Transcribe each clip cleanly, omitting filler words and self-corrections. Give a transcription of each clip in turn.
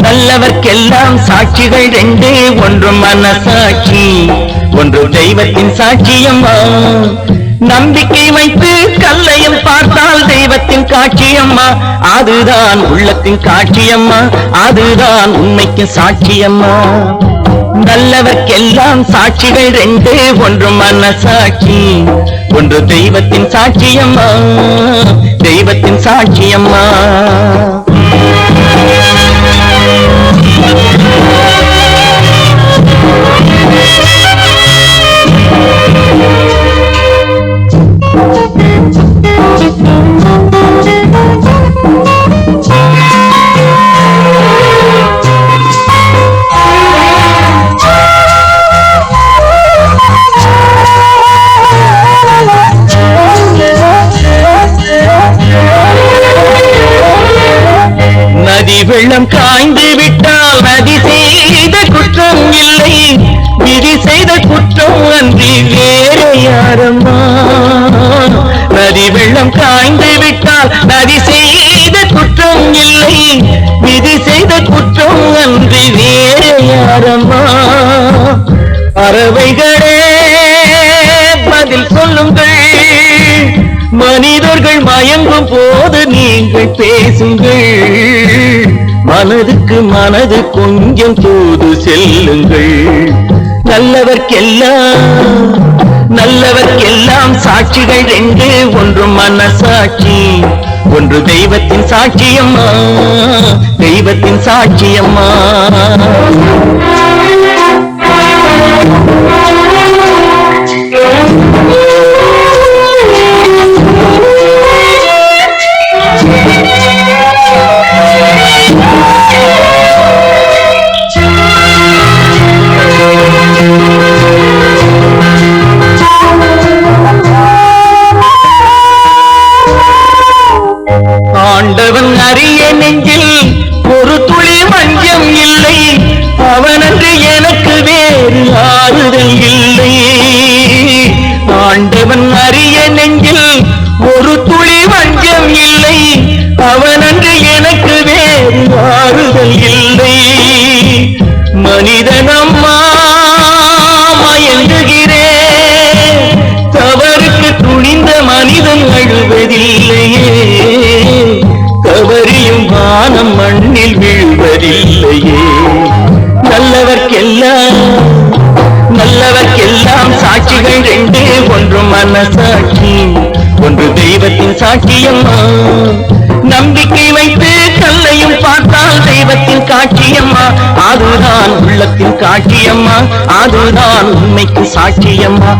நல்லவர்க்கெல்லாம் சாட்சிகள் ரெண்டே, ஒன்று மனசாட்சி, ஒன்று தெய்வத்தின் சாட்சியம்மா. நம்பிக்கை வைத்து கல்லையும் பார்த்தால் தெய்வத்தின் காட்சியம்மா, அதுதான் உள்ளத்தின் காட்சியம்மா, அதுதான் உண்மைக்கு சாட்சியம்மா. நல்லவர்க்கெல்லாம் சாட்சிகள் ரெண்டே, ஒன்று மனசாட்சி, ஒன்று தெய்வத்தின் சாட்சியம்மா, தெய்வத்தின் சாட்சியம்மா. நதி வெள்ளம் காய்ந்து விட்டால் நதி செய்த குற்றம் இல்லை, விதி செய்த குற்றம் அன்றி வேறு யாரம்மா. நதி வெள்ளம் காய்ந்து விட்டால் நதி செய்த குற்றம் இல்லை, விதி செய்த குற்றம் அன்றி வேறு யாரம்மா. பறவைகளே பதில் சொல்லுங்கள், மனிதர்கள் மயங்கும் போது நீங்கள் பேசுங்கள், மனதுக்கு மனது கொஞ்சம் தூது செல்லுங்கள். நல்லவர்க்கெல்லாம் சாட்சிகள் ரெண்டு, ஒன்று மனசாட்சி, ஒன்று தெய்வத்தின் சாட்சியம்மா, தெய்வத்தின் சாட்சியம்மா. ஆண்டவன் அறிய நெஞ்சில் ஒரு துளி வஞ்சம் இல்லை, அவனன்று எனக்கு வேறு ஆறுதல் இல்லை. ஆண்டவன் அறிய நெஞ்சில் ஒரு துளி வஞ்சம் இல்லை, அவனன்று எனக்கு வேறு ஆறுதல் இல்லை. மனிதனம்மா மயங்குகிறேன், தவறுக்கு துணிந்த மனிதன் அழுவதில்லையே, தவறியும் வானம் மண்ணில் வீழ்வதில்லையே. நல்லவர்க்கெல்லாம் சாட்சிகள் ரெண்டே, ஒன்று மனசாட்சி, ஒன்று தெய்வத்தின் சாட்சியம்மா. நம்பிக்கை வைத்து கல்லையும் பார்த்தால் தெய்வத்தின் காட்சியம்மா, அதுதான் உள்ளத்தின் காட்சியம்மா, அதுதான் உண்மைக்கு சாட்சியம்மா.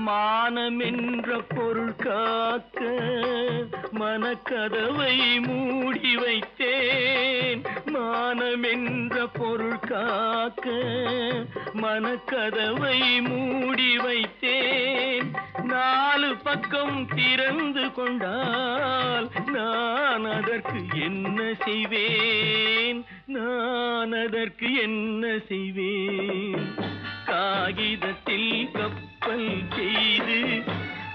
மானம் என்ற பொருள் காக்க மனக்கதவை மூடி வைத்தேன். மானம் என்ற பொருள் காக்க மனக்கதவை மூடி வைத்தேன். 4 பக்கம் திறந்து கொண்டால் நான் அதற்கு என்ன செய்வேன்? நான் அதற்கு என்ன செய்வேன்? காகிதத்தில் கப்பல் செய்து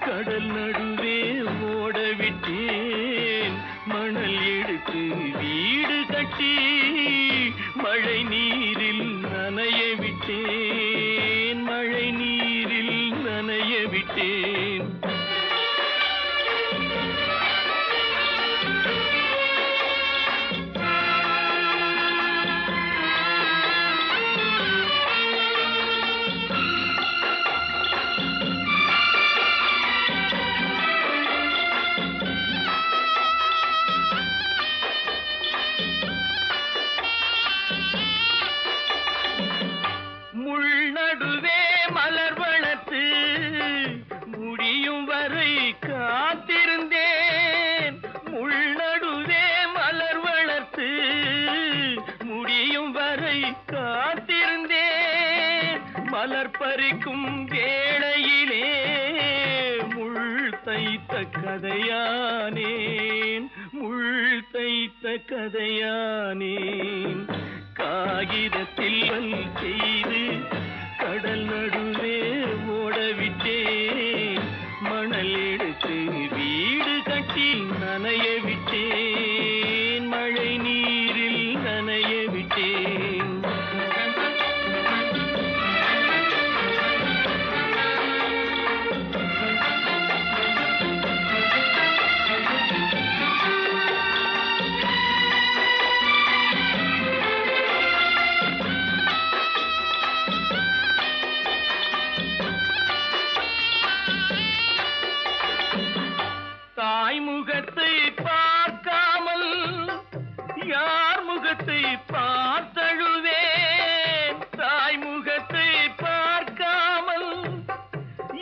கடல் நடுவே ஓடவிட்டேன். மணல் எடுத்து வீடு கட்டி மழை நீரில் நனைய விட்டேன். மழை நீரில் நனைய விட்டேன். நடுவே மலர் வளர்த்து முடியும் வரை காத்திருந்தேன். முள்நடுவே மலர் வளர்த்து முடியும் வரை காத்திருந்தேன். மலர் பறிக்கும் வேளையிலே முள் தைத்த கதையானேன். முள் தைத்த கதையானேன். காகிதத்தில் செய்து கடல் நடுவே ஓடவிட்டேன். மணல் எடுத்து வீடு கட்டி நனைய விட்டேன். மழை நீரில் நனைய விட்டேன். முகத்தை பார்க்காமல் யார் முகத்தை பார்த்தழுவேன். தாய் முகத்தை பார்க்காமல்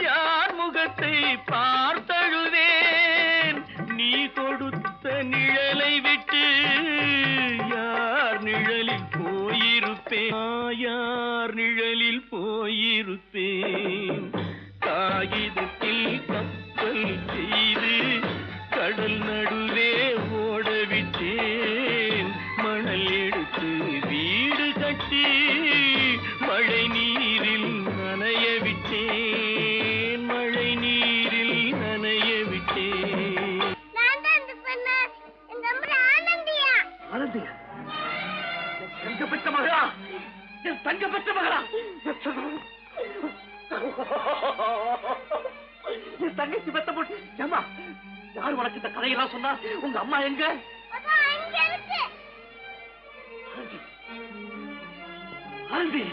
யார் முகத்தை பார்த்தழுவேன். நீ கொடுத்த நிழலை விட்டு யார் நிழலில் போயிருப்பேன். யார் நிழலில் போயிருப்பேன். காகிதத்தில் கப்பல் செய்து கடல் நடுவே ஓடவிட்டேன். மணல் எடுத்து வீடு கட்டி மழை நீரில் நனைய விட்டேன். மழை நீரில் நனைய விட்டேன். ஆனந்தியா? தங்க பெற்ற மகளா? என் தங்க பெற்ற மகளா? என் தங்கச்சி பெத்த போட்டு ஏமா யார் உனக்கு இந்த கதையெல்லாம் சொன்னா? உங்க அம்மா எங்க? ஆனந்தி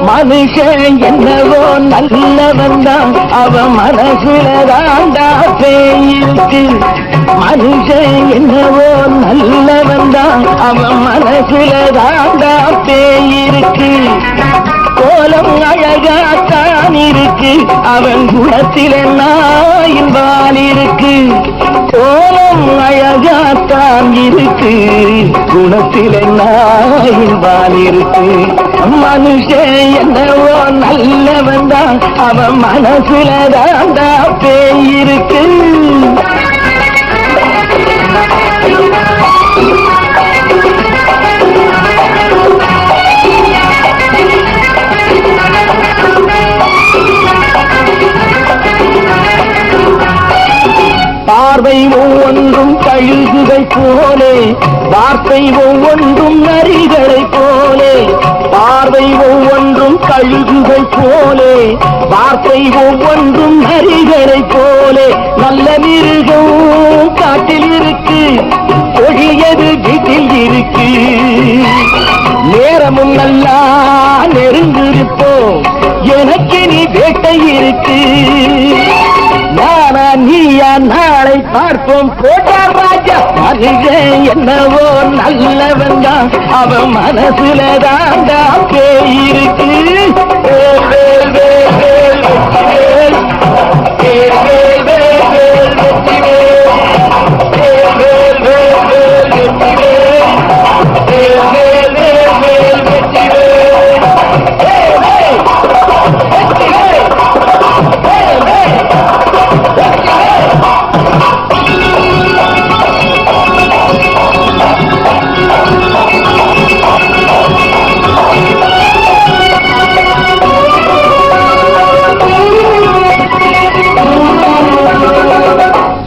மனுஷன் என்னவோ நல்லவன் தான், அவன் மனசுல தாண்டா பேயிருக்கு. மனுஷன் என்னவோ நல்லவன் தான், அவன் மனசுல தாண்டா பேயிருக்கு. கோலம் அழகாத்தான் இருக்கு, அவன் குணத்தில நாயின் வால் இருக்கு. கோலம் அழகாத்தான் இருக்கு, குணத்தில நாயின் வால் இருக்கு. மனுஷன் என்னவோ நல்லவன் தான், அவன் மனசுல தாண்டா பேயிருக்கு. பார்வை ஒவ்வொன்றும் கழுகுகை போலே, வார்த்தை ஒவ்வொன்றும் நரிகளை போலே. பார்வை ஒவ்வொன்றும் கழுகுகை போலே, வார்த்தை ஒவ்வொன்றும் நரிகளை போலே. நல்ல மிருகம் நல்லா நெருங்கிருப்போம், எனக்கு நீ வேட்டை இருக்கு. நானா நீயா நாளை பார்ப்போம் போட்டார் ராஜா. மனிதன் என்னவோ நல்லவன் தான், அவன் மனசுல தாண்டா பேய் இருக்கு.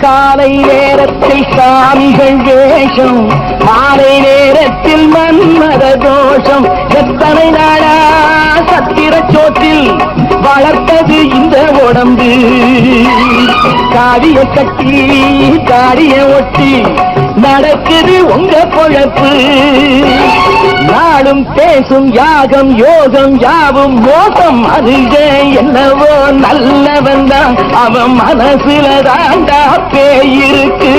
காலை நேரத்தில் சாமிகள் வேஷம், மாலை நேரத்தில் மன்மத தோஷம். எத்தனை நாளா சத்திர சோற்றில் வளர்த்தது இந்த உடம்பு. காடிய கட்டி காடிய ஒட்டி நடக்குது உங்க பொழப்பு. நாளும் பேசும் யாகம் யோகம் யாவும் மோசம். அதுவே என்னவோ நல்லவன் தான், அவன் மனசுல தாண்டா பேய் இருக்கு.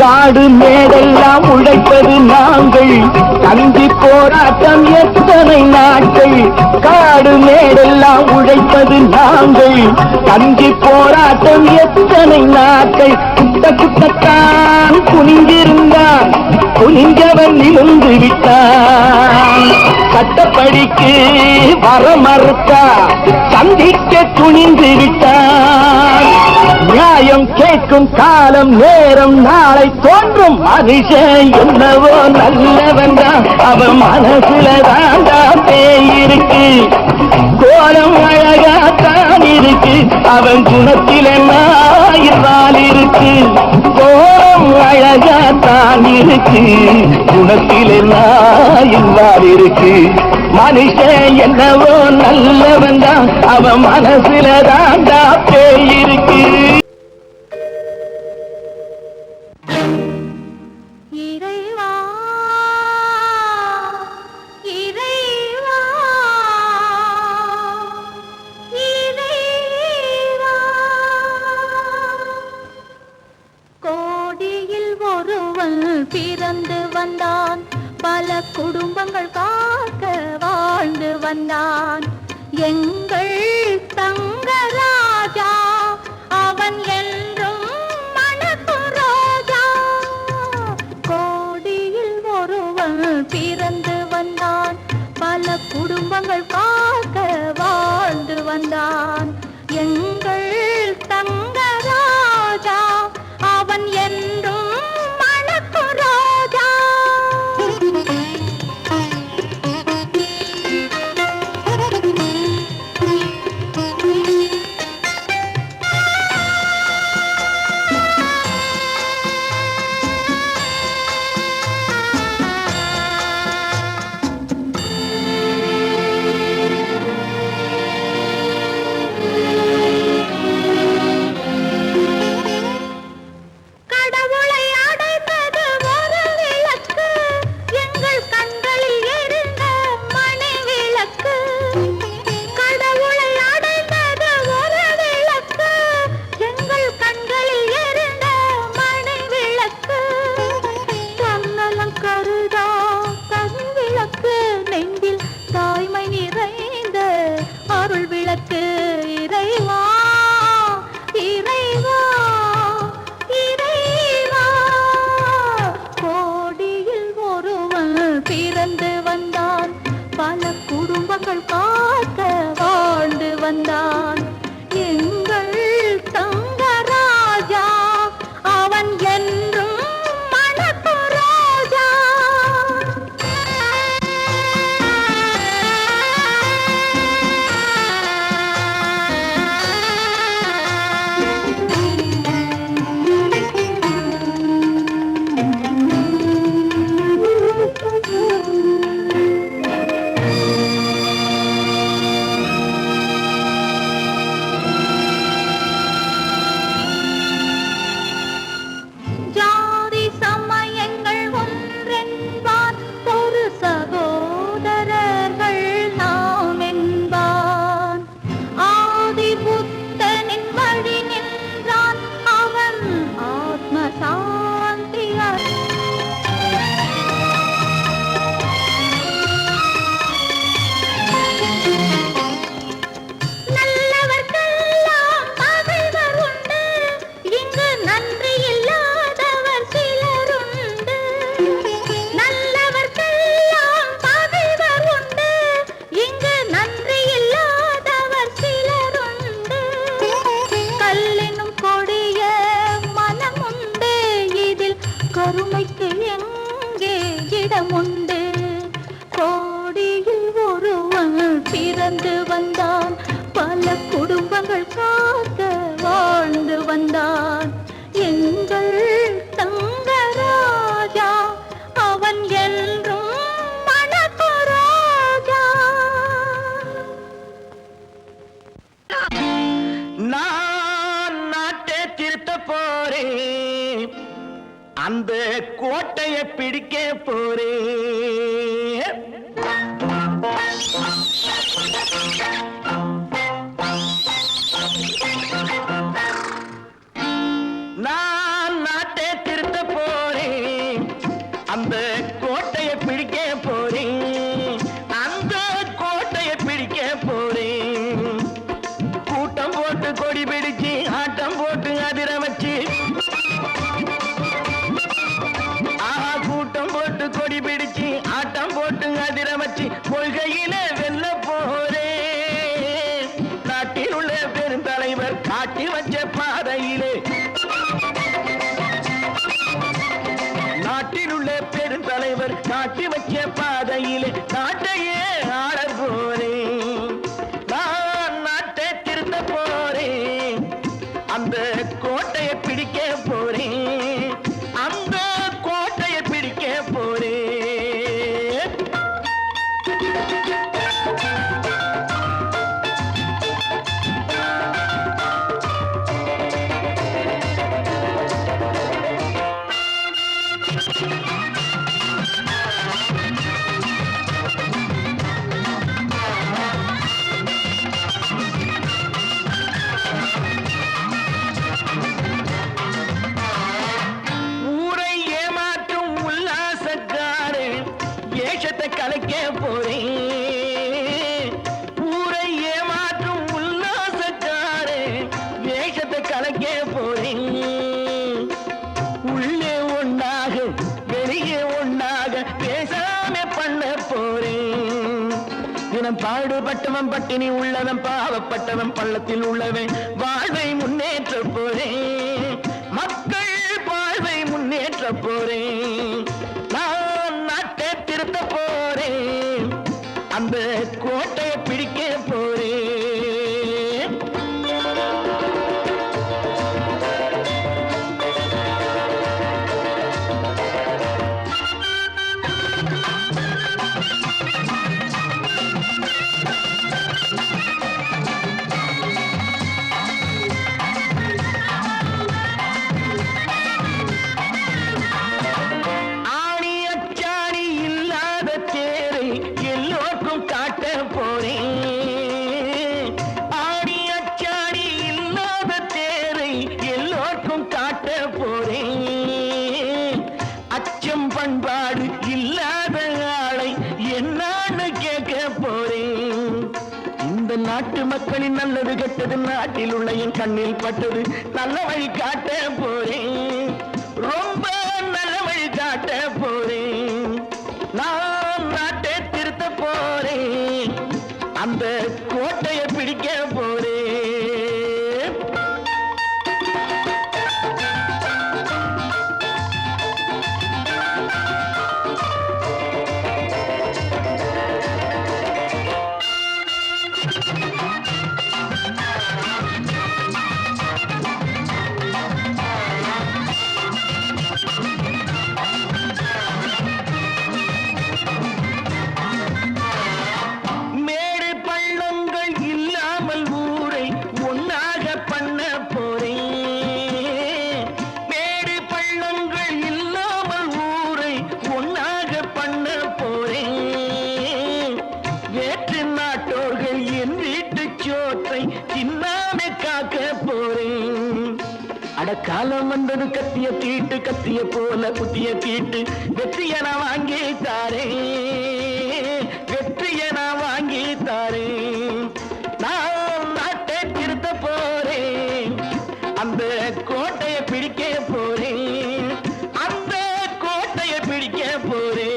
காடு மேடெல்லாம் உழைப்பது நாங்கள், தந்தி போராட்டம் எத்தனை நாட்கள். காடு மேடெல்லாம் உழைப்பது நாங்கள், தந்தி போராட்டம் எத்தனை நாட்கள். குட்ட குட்டத்தான் குனிந்திருந்தான், குனிஞ்சவன் நிமிர்ந்து விட்டான். சட்டப்படிக்கு வர மறுத்தா, சந்திக்க துணிந்து விட்டான். நியாயம் கேட்கும் காலம் நேரம் நாளை தோன்றும். மனுஷன் என்னவோ நல்லவன் தான், அவன் மனசுல தாண்டா பேய் இருக்கு. கோலம் அழகாத்தான் இருக்கு, அவன் குணத்தில் எல்லாம் இருக்கு. கோலம் அழகாத்தான் இருக்கு, குணத்தில் எல்லாம் இருக்கு. மனுஷன் என்னவோ நல்லவன் தான், அவன் மனசுல தாண்டா பேய் இருக்கு. பிறந்து வந்தான், பல குடும்பங்கள் காக்க வாழ்ந்து வந்தான். எங்கள் தங்கராஜா அவன் என்றும் மணக்கும் ரோஜா. கோடியில் ஒருவன் பிறந்து வந்தான், பல குடும்பங்கள் காக்க வாழ்ந்து வந்தான். எங்கள் தங்கராஜா அவன் என்றும் போறேன், அந்த கோட்டையை பிடிக்க போறேன். நான் நாட்டை திருத்த போறேன், அந்த கோட்டையை பிடிக்க போறேன், அந்த கோட்டையை பிடிக்க போறேன். கூட்டம் போட்டு கொடி பிடிச்சு ஆட்டம் போட்டு அதிர வச்சு, கூட்டம் போட்டு கொடி பிடிச்சு ஆட்டம் போட்டு அதிர வச்சு கொள்கையில வெல்ல போறேன். நாட்டில் உள்ள பெருந்தலைவர் காட்டி வச்ச பாதையிலே, நாட்டில் உள்ள பெருந்தலைவர் காட்டி வச்ச பாதையிலே நாட்டையே ஆள போறேன். நான் நாட்டை திருத்த போறேன், அந்த கோட்டையை பிடிக்க போறேன், அந்த கோட்டையை பிடிக்க போறேன். ஊரை ஏமாற்றும் உல்லாசக்காரு ஏஷத்தை கலைக்க போறேன். ஊரை ஏமாற்றும் உல்லாசக்காரு வேஷத்தை கலைக்க போறேன். உள்ளே ஒண்ணாக வெளியே ஒண்ணாக பேசாம பண்ண போறேன். தினம் பாடுபட்டவன் பட்டினி உள்ளவன் பாவப்பட்டவன் பள்ளத்தில் உள்ளவன் வாழ்வை முன்னேற்ற போறேன். மக்கள் வாழ்வை முன்னேற்ற போறேன். நான் நாட்டை திருத்த போறேன், அந்த கோட்டையை பிடிக்க போறேன். ஆணி அச்சாணி இல்லாத தேரை எல்லோருக்கும் காட்ட போறேன். ஆணி அச்சாணி இல்லாத தேரை எல்லோருக்கும் காட்ட போறேன். அச்சம் பண்பாடு இல்லாத ஆளை என்னான்னு கேட்க போறேன். இந்த நாட்டு மக்களின் நல்லது கெட்டது நாட்டில் உள்ள என் கண்ணில் பட்டது நல்ல வழி காட்ட போறேன். ரொம்ப நல்ல வழி காட்ட போறேன். நான் நாட்டை திருத்த போறேன், அந்த கோட்டையை பிடிக்க போறேன். மேடு பள்ளங்கள் இல்லாமல் ஊரை ஒன்னாக பண்ண போறேன். மேடு பள்ளங்கள் இல்லாமல் ஊரை ஒன்னாக பண்ண போறேன். வேற்று நாட்டோர்கள் என் வீட்டு சோற்றை தின்னாமே காக்க போறேன். அடக்காலம் வந்தது கத்திய தீட்டு, கத்திய போல குத்திய தீட்டு வெற்றியை நான் வாங்கி தாரேன், வெற்றியை நான் வாங்கி தாரேன். நான் நாட்டை திருத்த போறேன், அந்த கோட்டையை பிடிக்க போறேன், அந்த கோட்டையை பிடிக்க போறேன்.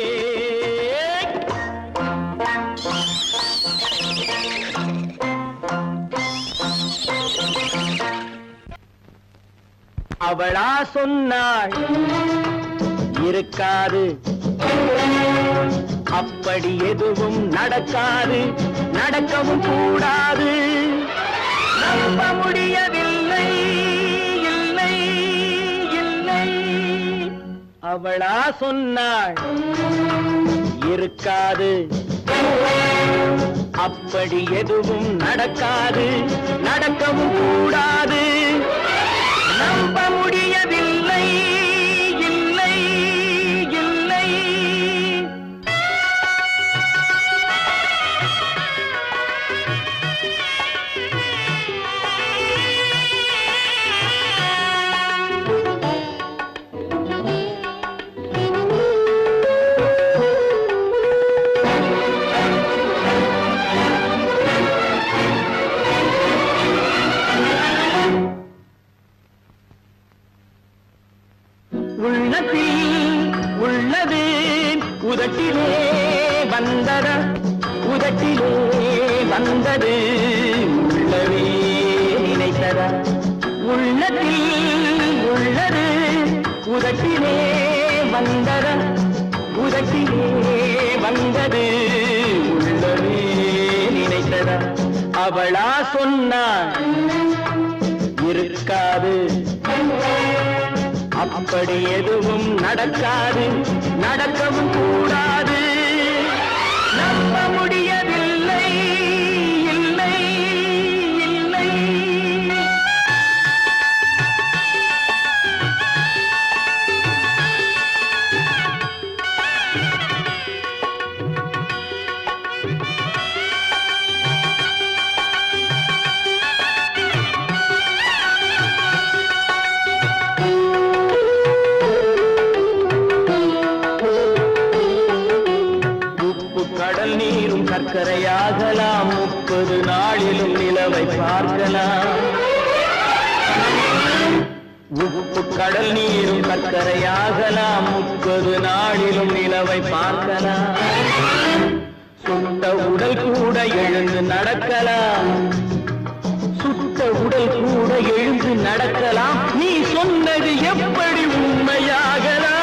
அவளா சொன்னாள் இருக்காது, அப்படி எதுவும் நடக்காது, நடக்கவும் கூடாது. நம்ப முடியவில்லை, இல்லை இல்லை. அவளா சொன்னாள் இருக்காது, அப்படி எதுவும் நடக்காது, நடக்கவும் கூடாது. நம்ப முடிய முடியவில்லை இல்லை இல்லை உள்ளத்தில் உள்ளது உதட்டிலே வந்ததா உதட்டிலே வந்தது உள்ளவே நினைத்ததா உள்ளத்தில் உள்ளது உதட்டிலே வந்ததா உதட்டிலே வந்தது உள்ளவே நினைத்ததா அவளா சொன்னாள் இருக்காது அப்படி எதுவும் நடக்காது நடக்கவும் கூடாது நம்ப முடியவில்லை இல்லை இல்லை கடல் நீரும் சர்க்கரையாகலாம் 30 நாளிலும் நிலவை பார்க்கலாம் உப்பு கடல் நீரும் சர்க்கரையாகலாம் 30 நாளிலும் நிலவை பார்க்கலாம் சுட்ட உடல் கூட எழுந்து நடக்கலாம் சுட்ட உடல் கூட எழுந்து நடக்கலாம் நீ சொன்னது எப்படி உண்மையாகலாம்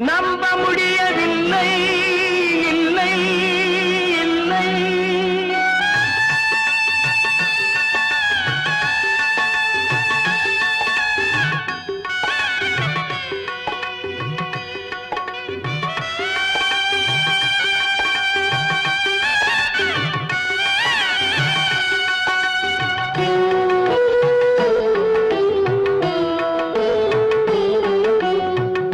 நம்ப முடியவில்லை இல்லை இல்லை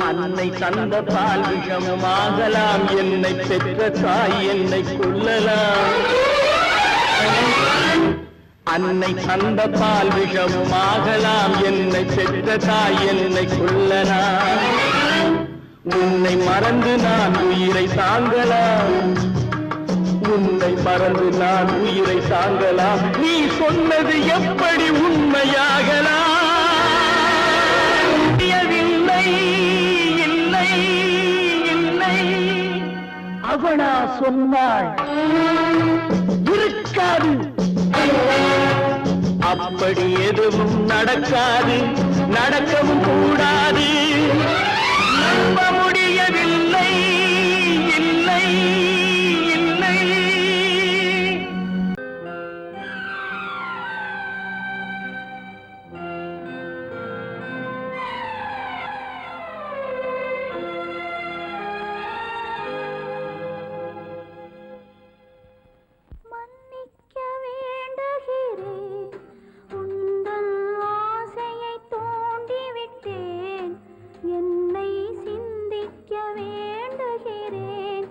அன்னை தந்த பால் விஷமாகலாம் என்னை பெற்ற தாய் என்னை கொல்லலாம் அன்னை தந்த பால் விஷமாகலாம் என்னை பெற்ற தாய் என்னை கொல்லலாம் உன்னை மறந்து நான் உயிரை தாங்கலாம் உன்னை மறந்து நான் உயிரை தாங்கலாம் நீ சொன்னது எப்படி உண்மையாகலாம் இல்லை இல்லை அவனா சொன்னாள் இருக்காது அப்படி எதுவும் நடக்காது நடக்கவும் கூடாது நம்ப முடியவில்லை இல்லை இல்லை மன்னிக்க வேண்டுகிறேன் உந்தன் ஆசையை தூண்டிவிட்டேன் என்னை சிந்திக்க வேண்டுகிறேன்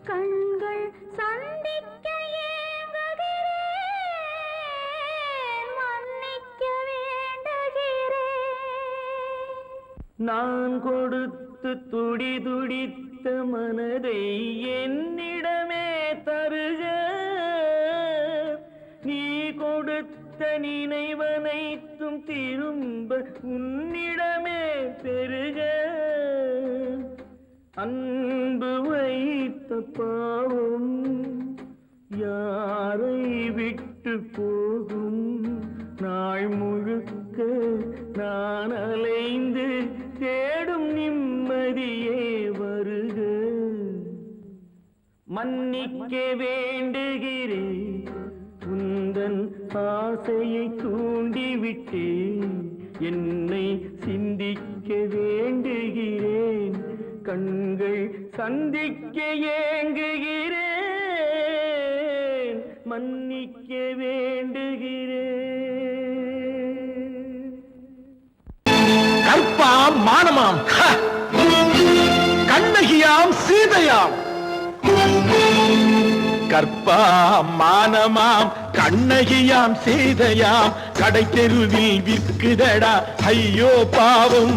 கண்கள் சந்திக்க ஏங்குகிறேன் மன்னிக்க வேண்டுகிறேன் நான் கொடுத்து துடி துடித்த மனதை என்னிடமே தருக நீ கொடுத்த நினைவனைத்தும் திரும்ப உன்னிடமே பெருக அன்பு வைத்த பாவம் யாரை விட்டு போகும் நாள் முழுக்க நான் அலைந்து தேடும் நிம்மதியே வருக மன்னிக்க வேண்டுகிறேன் உந்தன் ஆசையை தூண்டிவிட்டேன் என்னை சிந்திக்க வேண்டுகிறேன் கண்கள் சந்திக்க ஏங்குகிறேன் மன்னிக்க வேண்டுகிறேன் மானமாம் கண்ணகியாம் சீதையாம் கற்பாம் மானமாம் கண்ணகியாம் சீதையாம் கடை தெருவில் விற்குதடா ஐயோ பாவம்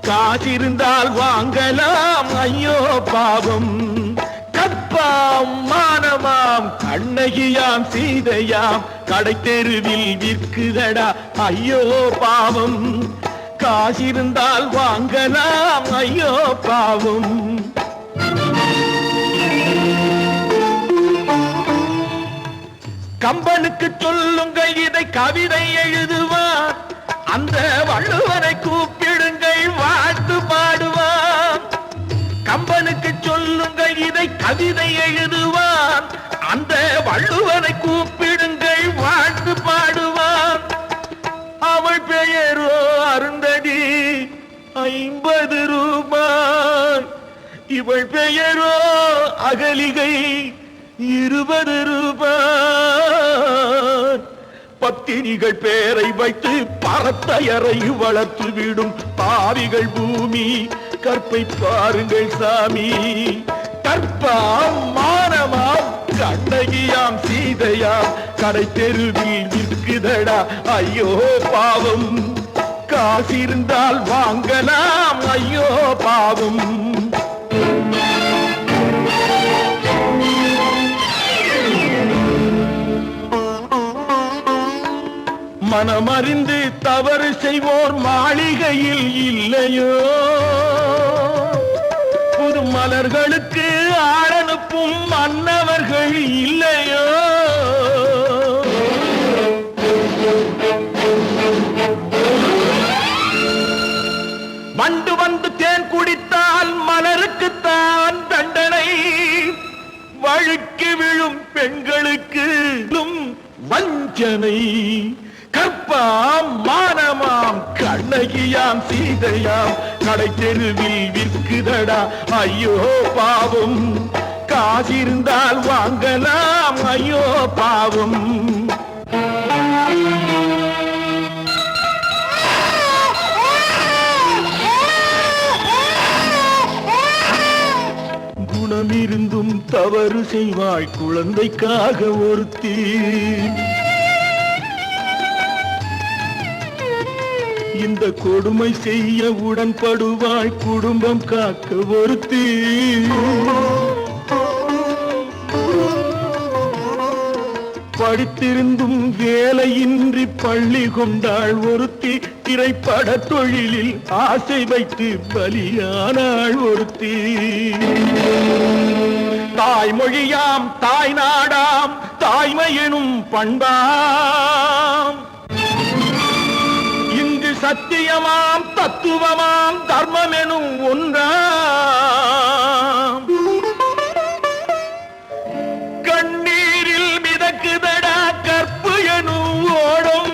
காசிருந்தால் வாங்கலாம் ஐயோ பாவம் கற்பாம் மானமாம் கண்ணகியாம் சீதையாம் கடை தெருவில் விற்குதடா ஐயோ பாவம் காசிருந்தால் வாங்கலாம் ஐயோ பாவம் கம்பனுக்கு சொல்லுங்கள் இதை கவிதை எழுதுவான் அந்த வள்ளுவனை கூப்பிடுங்கள் வாழ்த்து பாடுவான் கம்பனுக்கு சொல்லுங்கள் இதை கவிதை எழுதுவான் அந்த வள்ளுவனை கூப்பிடுங்கள் வாழ்த்து பாடுவான் அவள் பெயரோ அருந்ததி 50 ரூபாய் இவள் பெயரோ அகலிகை 20 ரூபாய் பத்தினிகள் பேரை வைத்து பரத்தையரை வளர்த்து விடும் பாவிகள் பூமி கற்பை பாருங்கள் சாமி கற்பாம் மானமாம் கண்ணகியாம் சீதையாம் கடை தெருவில் விற்குதடா ஐயோ பாவம் காசிருந்தால் வாங்கலாம் ஐயோ பாவம் மனமறிந்து தவறு செய்வோர் மாளிகையில் இல்லையோ புது மலர்களுக்கு ஆளனுப்பும் மன்னவர்கள் இல்லையோ வண்டு வந்து தேன் குடித்தால் மலருக்குத்தான் தண்டனை வழுக்கி விழும் பெண்களுக்கு வஞ்சனை கற்பாம் மானமாம் கண்ணகியாம் சீதையாம் கடை தெருவில் விற்குதடா ஐயோ பாவம் காசிருந்தால் வாங்கலாம் ஐயோ பாவம் குணமிருந்தும் தவறு செய்வாய் குழந்தைக்காக ஒருத்தி இந்த கொடுமை செய்ய உடன்படுவாய் குடும்பம் காக்க ஒருத்தி படித்திருந்தும் வேலையின்றி பள்ளி கொண்டாள் ஒருத்தி திரைப்பட தொழிலில் ஆசை வைத்து பலியானாள் ஒருத்தி தாய்மொழியாம் தாய் நாடாம் தாய்மையெனும் பண்பாம் சத்தியமாம் தத்துவமாம் தர்மம் எனும் ஒன்றாம் கண்ணீரில் மிதக்குதடா கற்பு எனும் ஓடும்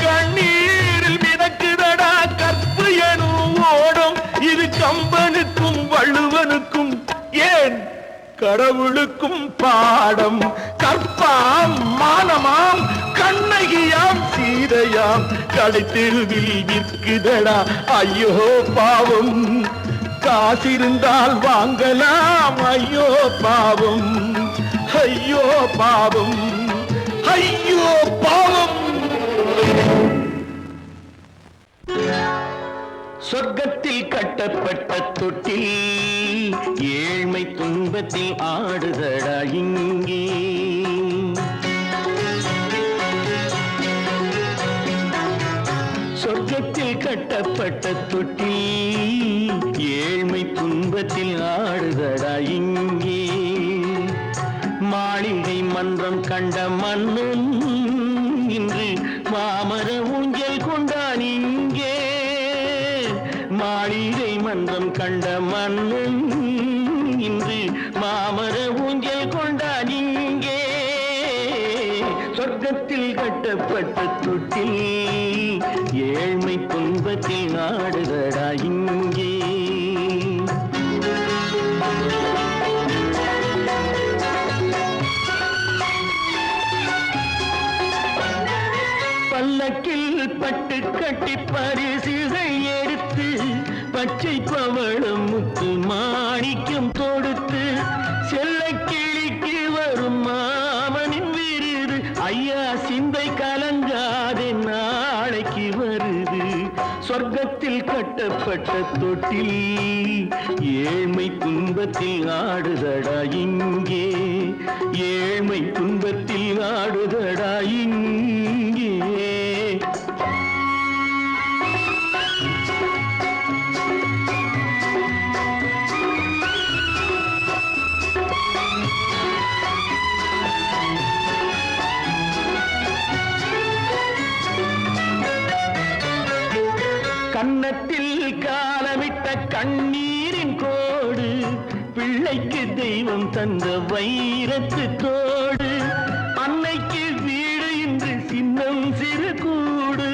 கண்ணீரில் மிதக்குதடா கற்பு எனும் ஓடும் இது கம்பனுக்கும் வள்ளுவனுக்கும் ஏன் கடவுளுக்கும் பாடம் கற்பாம் மானமாம் கண்ணகியாம் சீதையாம் கடை தெருவில் விற்குதடா ஐயோ பாவம் காசிருந்தால் வாங்கலாம் ஐயோ பாவம் ஐயோ பாவம் ஐயோ பாவம் சொர்க்கத்தில் கட்டப்பட்ட தொட்டில் ஏழ்மை துன்பத்தில் ஆடுதடா இங்கே சொர்க்கத்தில் கட்டப்பட்ட தொட்டில் ஏழ்மை துன்பத்தில் ஆடுதடா இங்கே மாளிகை மன்றம் கண்ட மன்னன் இன்று மாமர ஊஞ்சல் கொண்டான் இங்கே மாளிகை மன்றம் கண்ட மன்னன் இன்று மாமர ஊஞ்சல் கொண்டான் இங்கே சொர்க்கத்தில் கட்டப்பட்ட தொட்டில் ஏழ்மை துன்பத்தில் நாடுதடா இங்கே பல்லக்கில் பட்டு கட்டி பரிசுகள் எடுத்து பச்சை பவளம் முத்து மாணிக்கம் தொடுத்து செல்ல கிளிக்கு வரும் மாமனின் விருது ஐயா சிந்தை கலங்காதே நாளைக்கு வருது சொர்க்கத்தில் கட்டப்பட்ட தொட்டில் ஏழ்மை துன்பத்தில் ஆடுதடா இங்கே ஏழ்மை துன்பத்தில் ஆடுதடா இங்கே கன்னத்தில் காலமிட்ட கண்ணீரின் கோடு பிள்ளைக்கு தெய்வம் தந்த வைரத்து தோடு அன்னைக்கு வீடு இன்று சின்னம் சிறு கூடு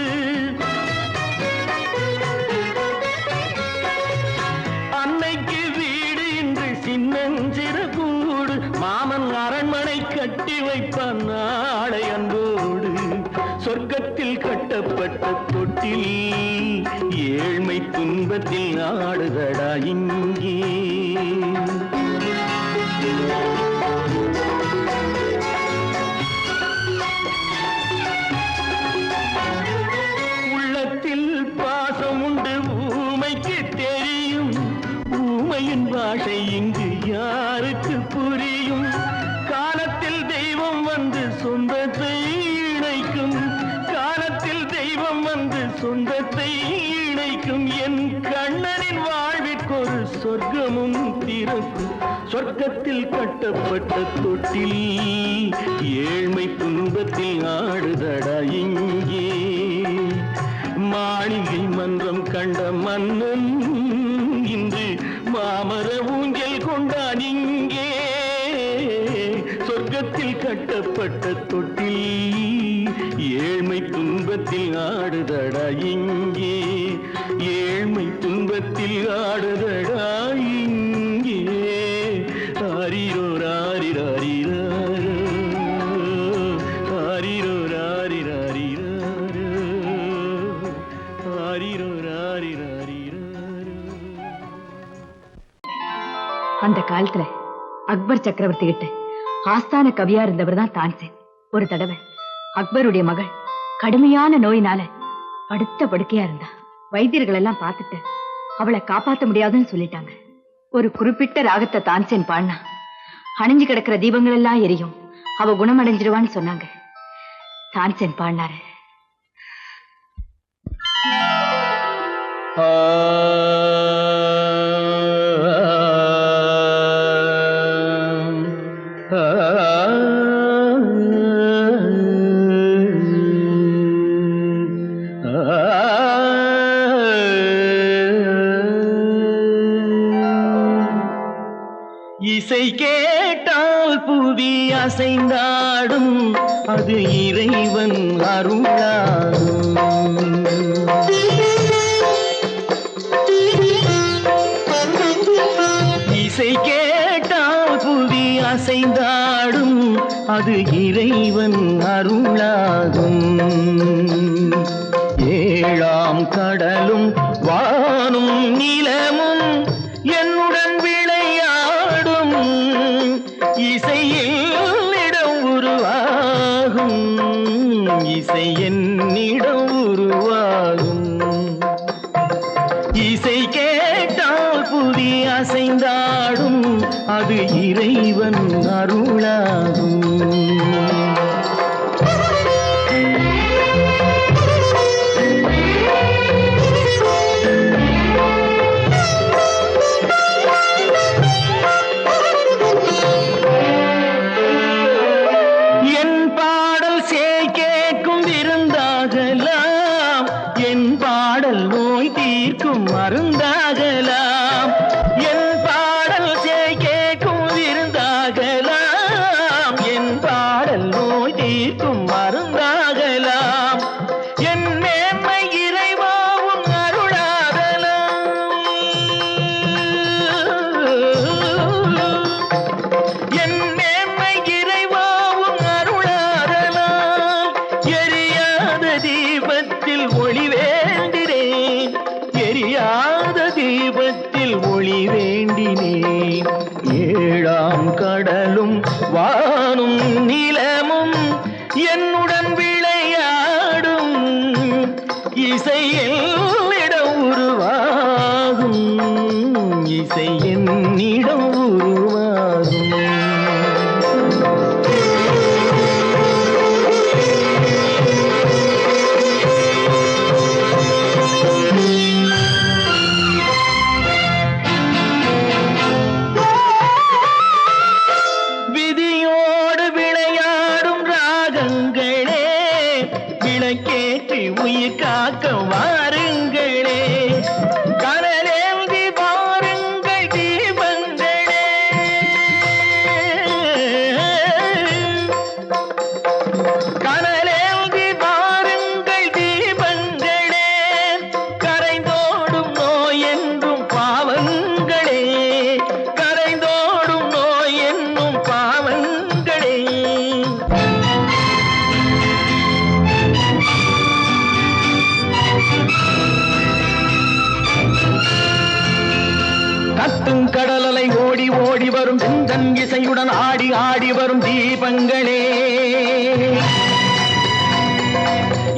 அன்னைக்கு வீடு இன்று சின்னம் சிறு கூடு மாமன் அரண்மனை கட்டி வைப்பான் நாளை அன்போடு சொர்க்கத்தில் கட்டப்பட்ட தொட்டில் ஏழ்மை துன்பத்தில் ஆடுதடா இங்கே உள்ளத்தில் பாசம் உண்டு ஊமைக்கு தெரியும் ஊமையின் பாஷை இங்கு யாருக்கு புரியும் காலத்தில் தெய்வம் வந்து சொந்தத்தை இணைக்கும் காலத்தில் தெய்வம் வந்து சொந்தத்தை இணைக்கும் என் கண்ணனின் வாழ்விற்கொரு சொர்க்கமும் திறக்கும் சொர்க்கத்தில் கட்டப்பட்ட தொட்டில் ஏழ்மை துன்பத்தில் ஆடுதடா இங்கே மாளிகை மன்றம் கண்ட மன்னன் இன்று மாமர ஊஞ்சல் கொண்டான் இங்கே சொர்க்கத்தில் கட்டப்பட்ட தொட்டில் ஏழ்மை துன்பத்தில் ஆடுதடா இங்கே ஏழ்மை துன்பத்தில் ஆடுதடா இங்கே ஆரிரோ ராரிராரிராரோ ஆரிரோ ராரிராரிராரோ ஆரிரோ ராரிராரிராரோ. அந்த காலத்துல அக்பர் சக்கரவர்த்தி கிட்ட ஆஸ்தான கவியா இருந்தவர் தான் தான்சேன். ஒரு தடவை அக்பருடைய மகள் கடுமையான நோயினால அடுத்த படுக்கையா இருந்தா. வைத்தியர்கள் எல்லாம் பார்த்துட்டு அவளை காப்பாற்ற முடியாதுன்னு சொல்லிட்டாங்க. ஒரு குறிப்பிட்ட ராகத்தை தான்சேன் பாடினா அணிஞ்சு கிடக்கிற தீபங்கள் எல்லாம் எரியும், அவ குணமடைஞ்சிடுவான்னு சொன்னாங்க. தான்சேன் பாடினாரு. இசை கேட்டால் புவி அசைந்தாடும் அது இறைவன் அருளாகும். இசை கேட்டால் புவி அசைந்தாடும் அது இறைவன் அருளாகும். ஏழாம் கடலும் வானும் நிலமும் என்னுடன் விளையாடும் இசையில் இடம் உருவாகும், இசை என்னிடம் உருவாகும். இசை கேட்டால் புதி அசைந்தாடும் அது இறைவன் அருளாகும். மருந்தாகலாம் என் பாடல் கேட்கும் விருந்தாகலாம், என் பாடல் நோய் தீர்க்கும் மருந்தாகலாம். என் மேன்மை இறைவாவும் அருளாகலாம். என் மேன்மை இறைவாவும் அருளாகலாம். எரியாத தீபத்தில் ஒளி வேண்டினேன், எரியாத இசை என்னிடம் உருவாகும் இசை என்னிடம் உருவாகும் விதியோடு விளையாடும் ராகங்களே விளக்கேற்றி உயிர் காக்க வாருங்களே கனலேந்தி வாருங்கள் தீபங்களே கனலேந்தி வாருங்கள் தீபங்களே கரைந்தோடும் நோய் என்றும் பாவங்களே கரைந்தோடும் நோய் என்னும் பாவங்களே கத்தும் கடலலை ஓடி ஓடி வரும் செந்தன் இசையுடன் ஆடி ஆடி வரும் தீபங்களே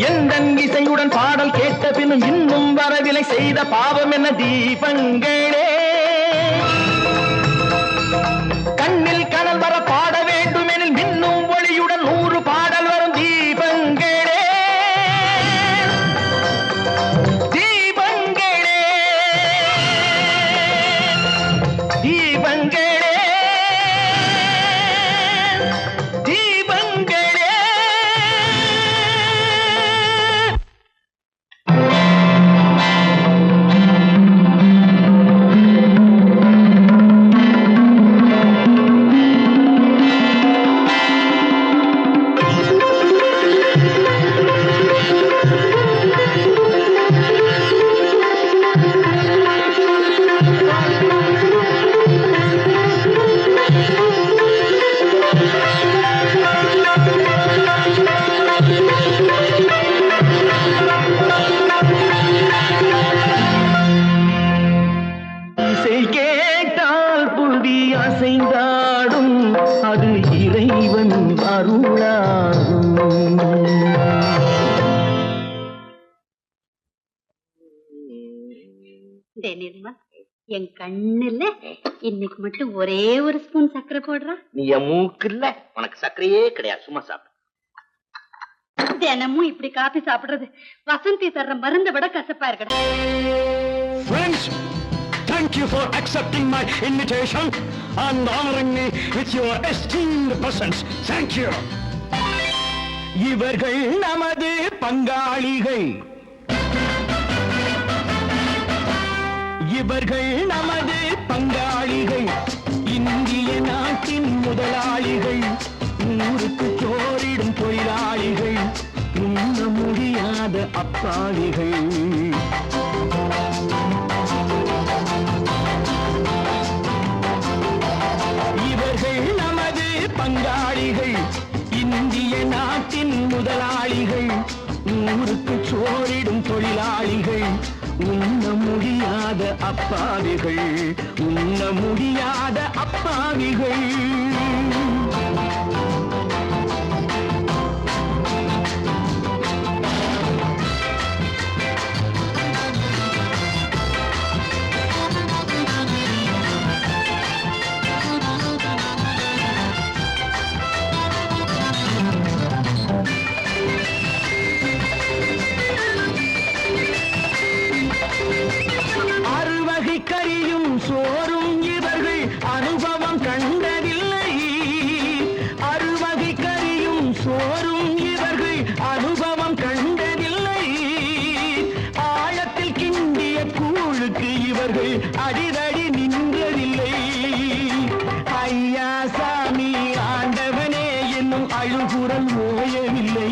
எந்தன் இசையுடன் பாடல் கேட்ட பின்னும் இன்னும் வரவில்லை செய்த பாவம் என்ன தீபங்களே கண்ணில் கனல் வர பாட வேண்டுமெனில் மின்னும் ஒளியுடன் 100 பாடல் வரும் தீபங்களே தீபங்களே தீபங்களே தீபங்களே இசை கேட்டால் புவி அசைந்தாடும் அது இறைவன் அருளாகும் நிர்மா என் கண்ணுல இன்னைக்கு மட்டும் ஒரே ஒரு ஸ்பூன் சக்கரை போடுறா நீ என் மூக்கு இல்ல உனக்கு சர்க்கரையே கிடையாது சும்மா சாப்பிடு தினமும் இப்படி காபி சாப்பிடுறது வசந்தி தர்ற மருந்தை விட கசப்பா இருக்கணும். Friends, thank you for accepting my invitation and honoring me with your esteemed presence. Thank you. இவர்கள் நமது பங்காளிகள் இவர்கள் நமது பங்காளிகள் இந்திய நாட்டின் முதலாளிகள் ஊருக்கு சோறிடும் தொழிலாளிகள் உண்ண முடியாத அப்பாவிகள் இவர்கள் நமது பங்காளிகள் இந்திய நாட்டின் முதலாளிகள் ஊருக்கு சோறிடும் தொழிலாளிகள் உண்ண முடியாத அப்பாவிகள் உண்ண முடியாத அப்பாவிகள் அறுவகை கறியும் சோறும் இவர்கள் அனுபவம் கண்டதில்லை அறுவகை கறியும் சோறும் இவர்கள் அனுபவம் கண்டதில்லை ஆழத்தில் கிண்டிய கூழுக்கு இவர்கள் அடிதடி நின்றதில்லை ஐயா சாமி ஆண்டவனே என்னும் அழுகுரல் ஓயவில்லை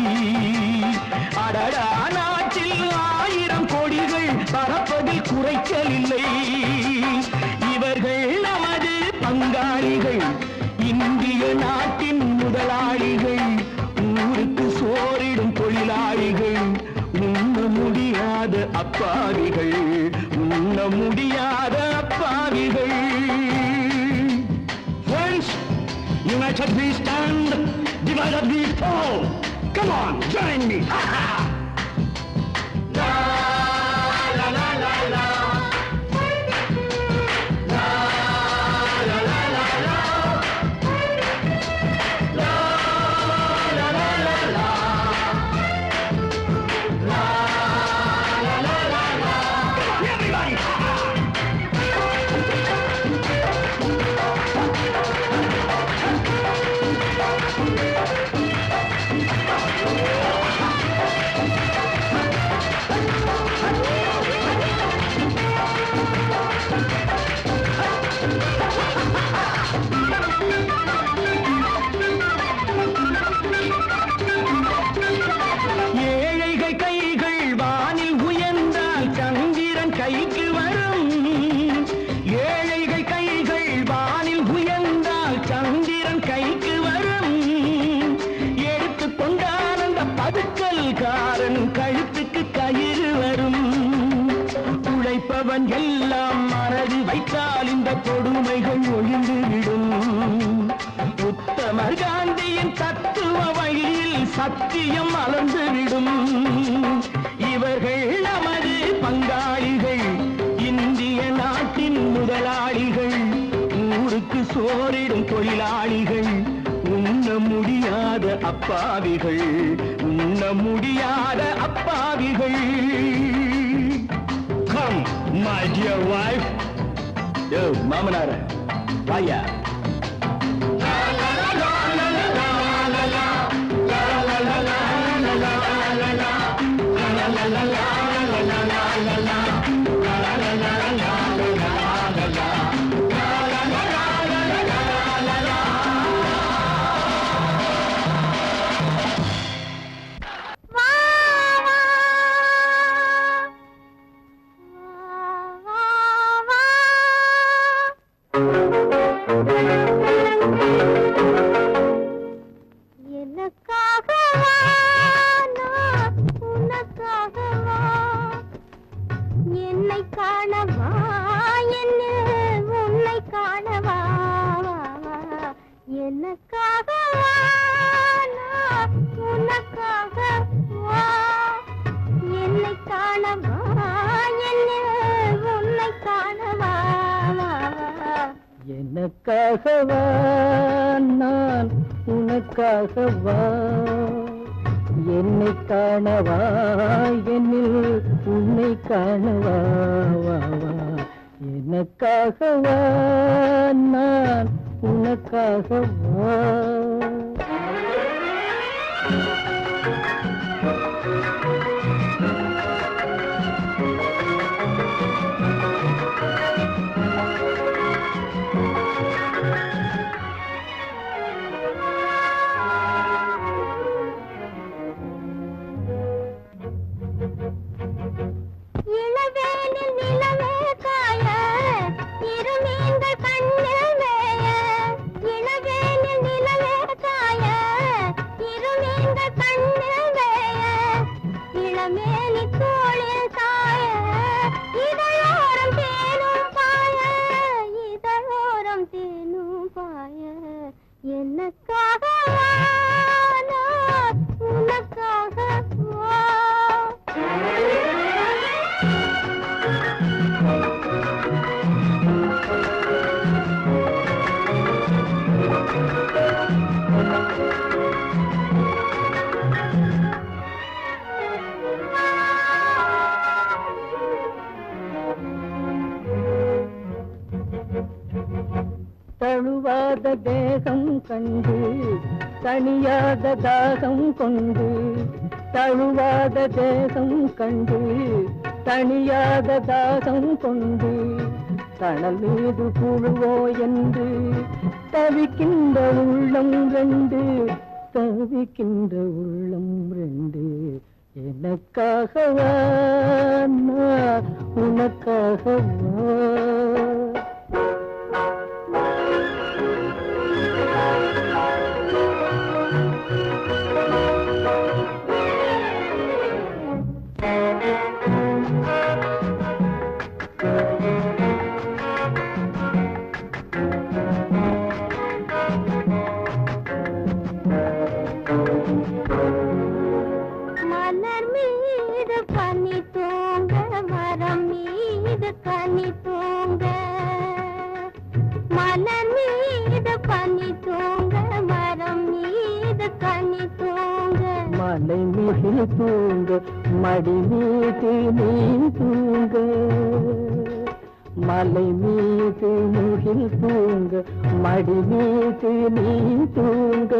அடடா நாட்டில் 1000 கோடிகள் பறப்பதில் குறைச்சலில்லை இவர்கள் நமது பங்காளிகள் இந்திய நாட்டின் முதலாளிகள் ஊருக்கு சோறிடும் தொழிலாளிகள் உண்ண முடியாத அப்பாவிகள் உண்ண முடியாத அப்பாவிகள் Friends, united we stand, divided we fall. Come on, join me. கைக்கு வரும். ஏழைகள் கைகள் வானில் உயர்ந்தால் சந்திரன் கைக்கு வரும். எடுத்து கொண்டால் அந்த பதுக்கல்காரன் கழுத்துக்கு கயிறு வரும். உழைப்பவன் எல்லாம் மனது வைத்தால் இந்த கொடுமைகள் ஒழிந்துவிடும். உத்தமர் காந்தியின் தத்துவ வழியில் சத்தியம் மலர்ந்துவிடும். இவர்கள் நமது பங்காளிகள், இந்திய நாட்டின் முதலாளிகள், ஊருக்கு சோறிடும் தொழிலாளிகள், உண்ண முடியாத அப்பாவிகள், உண்ண முடியாத அப்பாவிகள். Come, my dear wife. Yo, மாமனார வாயா. எனக்காகவா நான் உனக்காகவா, என்னை காணவா என்னில் உன்னை காணவா. எனக்காகவா நான் உனக்காகவா. தழுவாத தேகம் கண்டு தனியாத தாகம் கொண்டு, தழுவாத தேகம் கண்டு தனியாத தாகம் கொண்டு, தணல் மீது புழுவோ என்று தவிக்கின்ற உள்ளம் ரெண்டு, தவிக்கின்ற உள்ளம் ரெண்டு. எனக்காகவா நான் உனக்காகவா. மலை மீது தூங்க மடி மீது நீ தூங்க, மலை மீது முகில் தூங்க மடி மீது நீ தூங்க.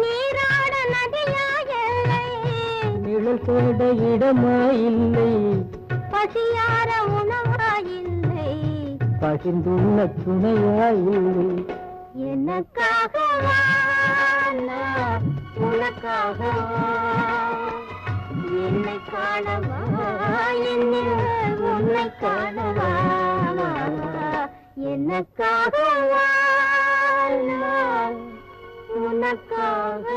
நீராட நதியாயில்லை, நிழல் தேட இடமாயில்லை, பசியார உணவாயில்லை, பகிர்ந்துள்ள துணையாயில்லை. எனக்காகவா நான் உனக்காகவா, என்னை காணவா என்னில் உன்னை காணவா எனக்காக வாழ்ந்தாய் உனக்காக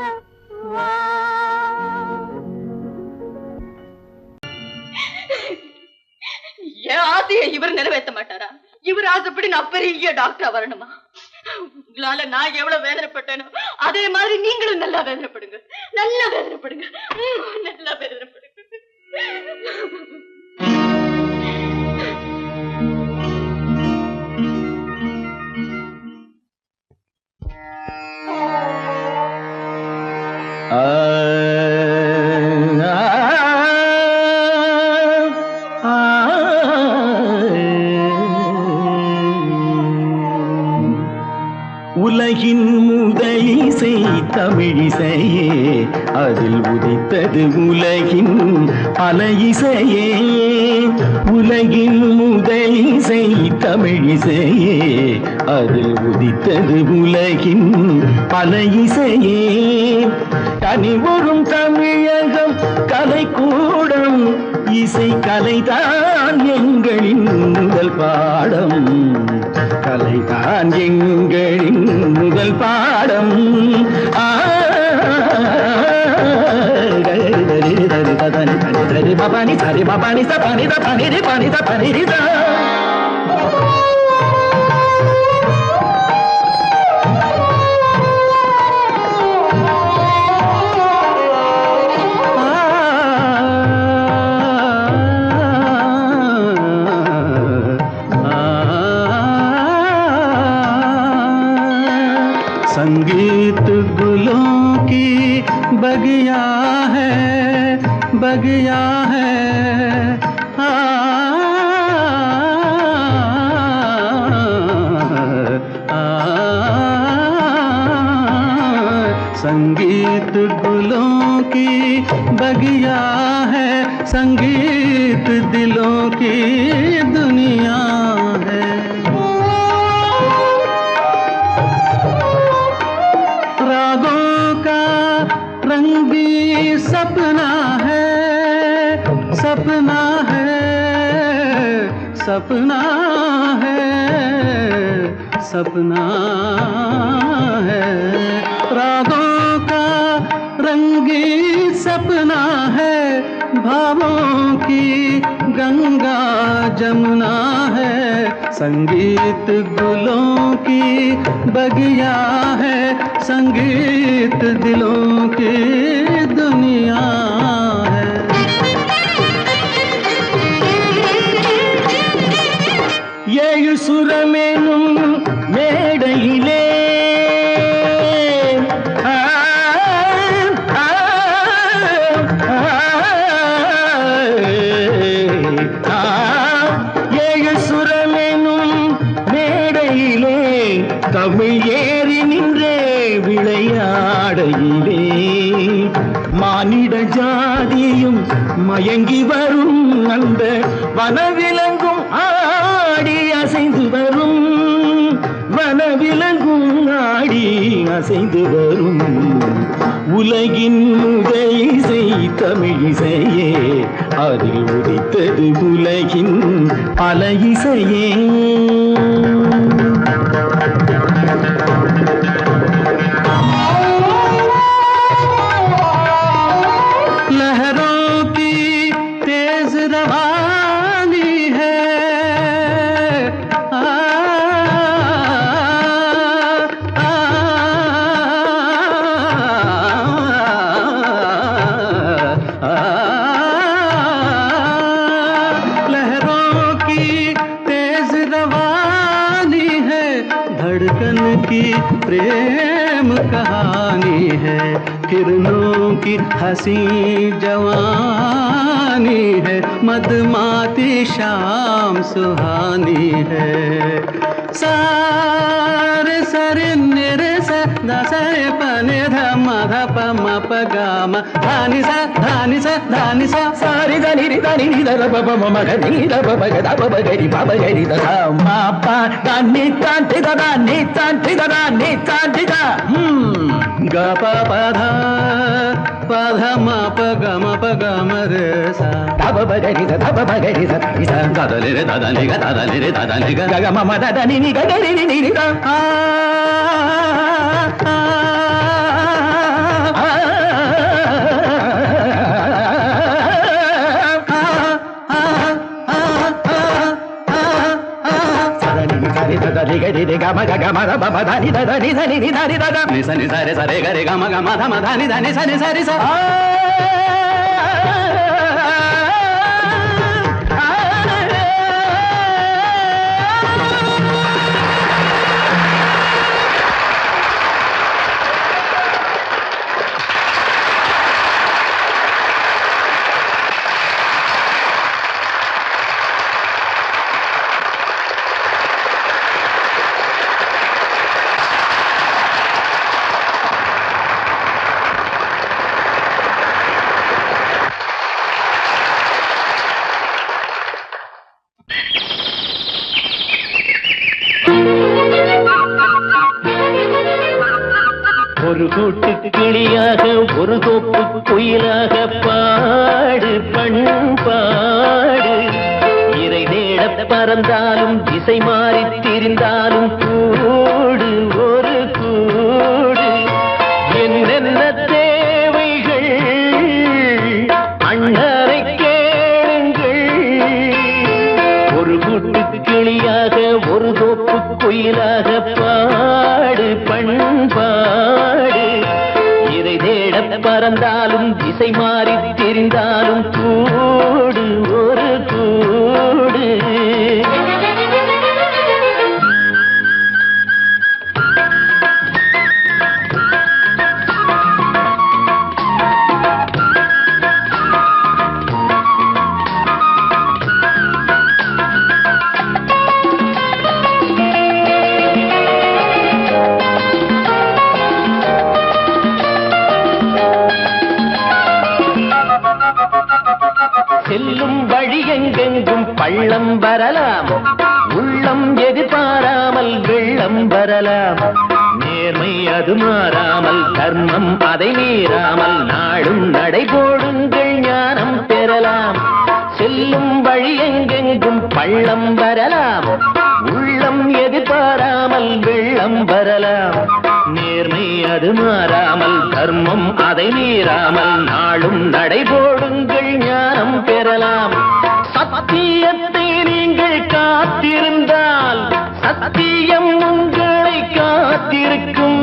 வா என் ஆசையை இவர் நிறைவேற்ற மாட்டாரா? இவர் ஆசைப்படி நான் பெரிய டாக்டரா வரணுமா? உங்களால நான் எவ்வளவு வேதனைப்பட்டேனோ அதே மாதிரி நீங்களும் நல்லா வேதனைப்படுங்க, நல்லா வேதனைப்படுங்க, நல்லா வேதனைப்படுங்க. உலகின் முதலிசை தமிழிசையே, அதில் உதித்தது உலகின் பல இசையே. உலகின் முதலிசை தமிழிசையே, அதில் உதித்தது உலகின் பல இசையே. கனிவரும் தமிழகம் கலைக்கூடம், இசை கலைதான் எங்களின் முதல் பாடம், கலைதான் எங்களின் முதல் பாடம். பபானி சரி பபானி சபானி தபானி ரி பானி தபானி ரி சா. संगीत गुलों की बगिया है, बगिया है, संगीत गुलों की बगिया है, संगीत दिलों की दुनिया है. रंगी सपना है, सपना है, सपना है, सपना है. रागों का रंगी सपना है, भावों की गंगा जमुना है. संगीत गुलों की बगिया है, संगीत दिलों की दुनिया है. ஏழு சுரமேனும் மேடையிலே ஏழு சுரமேனும் மேடையிலே தமிழ் ஏறி நின்றே விளையாடையிலே மானிட ஜாதியும் மயங்கி வரும் அந்த வனவிலங்கும் ஆடி அசைந்து வரும், வனவிலங்கும் ஆடி அசைந்து வரும். உலகின் முதலிசை தமிழிசையே, அதில் உதித்தது உலகின் பல இசையே. लहरों की तेज रवानी है, लहरों की तेज रवानी है, धड़कन की प्रेम कहानी है. किरणों की हंसी जवानी है, मदमाती शाम सुहानी है. सारे सरे निरे सा दसरे पने ध म ध प म प ग म धानी सा धानी सा धानी सा सारी ध దని దని నిద బబ మగ నిద బబ గద బబ గరి బబ గరి ద మా పా దని తాంటి ద ని తాంటి ద ని తాంటి ద గ ప ప ధ ప ధ మ ప గ మ ప గ మ రే సా ద బబ గరి ద బబ గరి ద ని సా ద ద ని రే ద ద ని గ ద ద ని రే ద ద ని గ గ మ మ ద ద ని ని గ గ రి ని ని ద గమ గమ బబ దని దని దని ని దని ద ని సని సరే సరే గరే గమ గమ ధమ దని దని సని సరి స ஒரு கூட்டு கிளியாக ஒரு தோப்பு குயிலாக பாடு பண்பாடு இறை தேட பறந்தாலும் திசை மாறி திரிந்தாலும் கூடு ஒரு கூடு என்னென்ன தேவைகள் அண்ணரை கேளுங்கள் ஒரு கூட்டு கிளியாக ஒரு தோப்பு குயிலாக பாடு பண்பாடு இறை தேட பறந்தாலும் திசை மாறி தெரிந்தாலும் கூடு ஒரு கூடு செல்லும் வழி எங்கெங்கும் பள்ளம் வரலாம் உள்ளம் எதிர்பாராமல் வெள்ளம் வரலாம் நேர்மை அது மாறாமல் தர்மம் அதை மீறாமல் நாடும் நடைபோடுங்கள் ஞானம் பெறலாம் செல்லும் வழி எங்கெங்கும் பள்ளம் வரலாம் உள்ளம் எதிர்பாராமல் வெள்ளம் வரலாம் நேர்மை அது மாறாமல் தர்மம் அதை மீறாமல் நாளும் நடைபோடுங்கள் ஞானம் பெறலாம் சத்தியத்தை நீங்கள் காத்திருந்தால் சத்தியம் உங்களை காத்திருக்கும்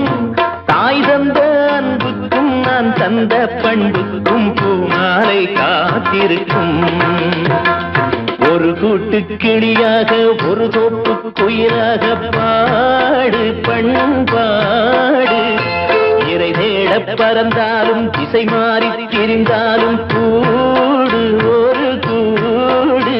தாய் தந்த அன்புக்கும் நான் தந்த பண்புக்கும் பூமாலை காத்திருக்கும் ஒரு கூட்டு கிளியாக ஒரு தோப்பு குயிலாக பாடு பண்பாடு இறை தேட பறந்தாலும் திசை மாறி திரிந்தாலும் கூடு ஒரு கூடு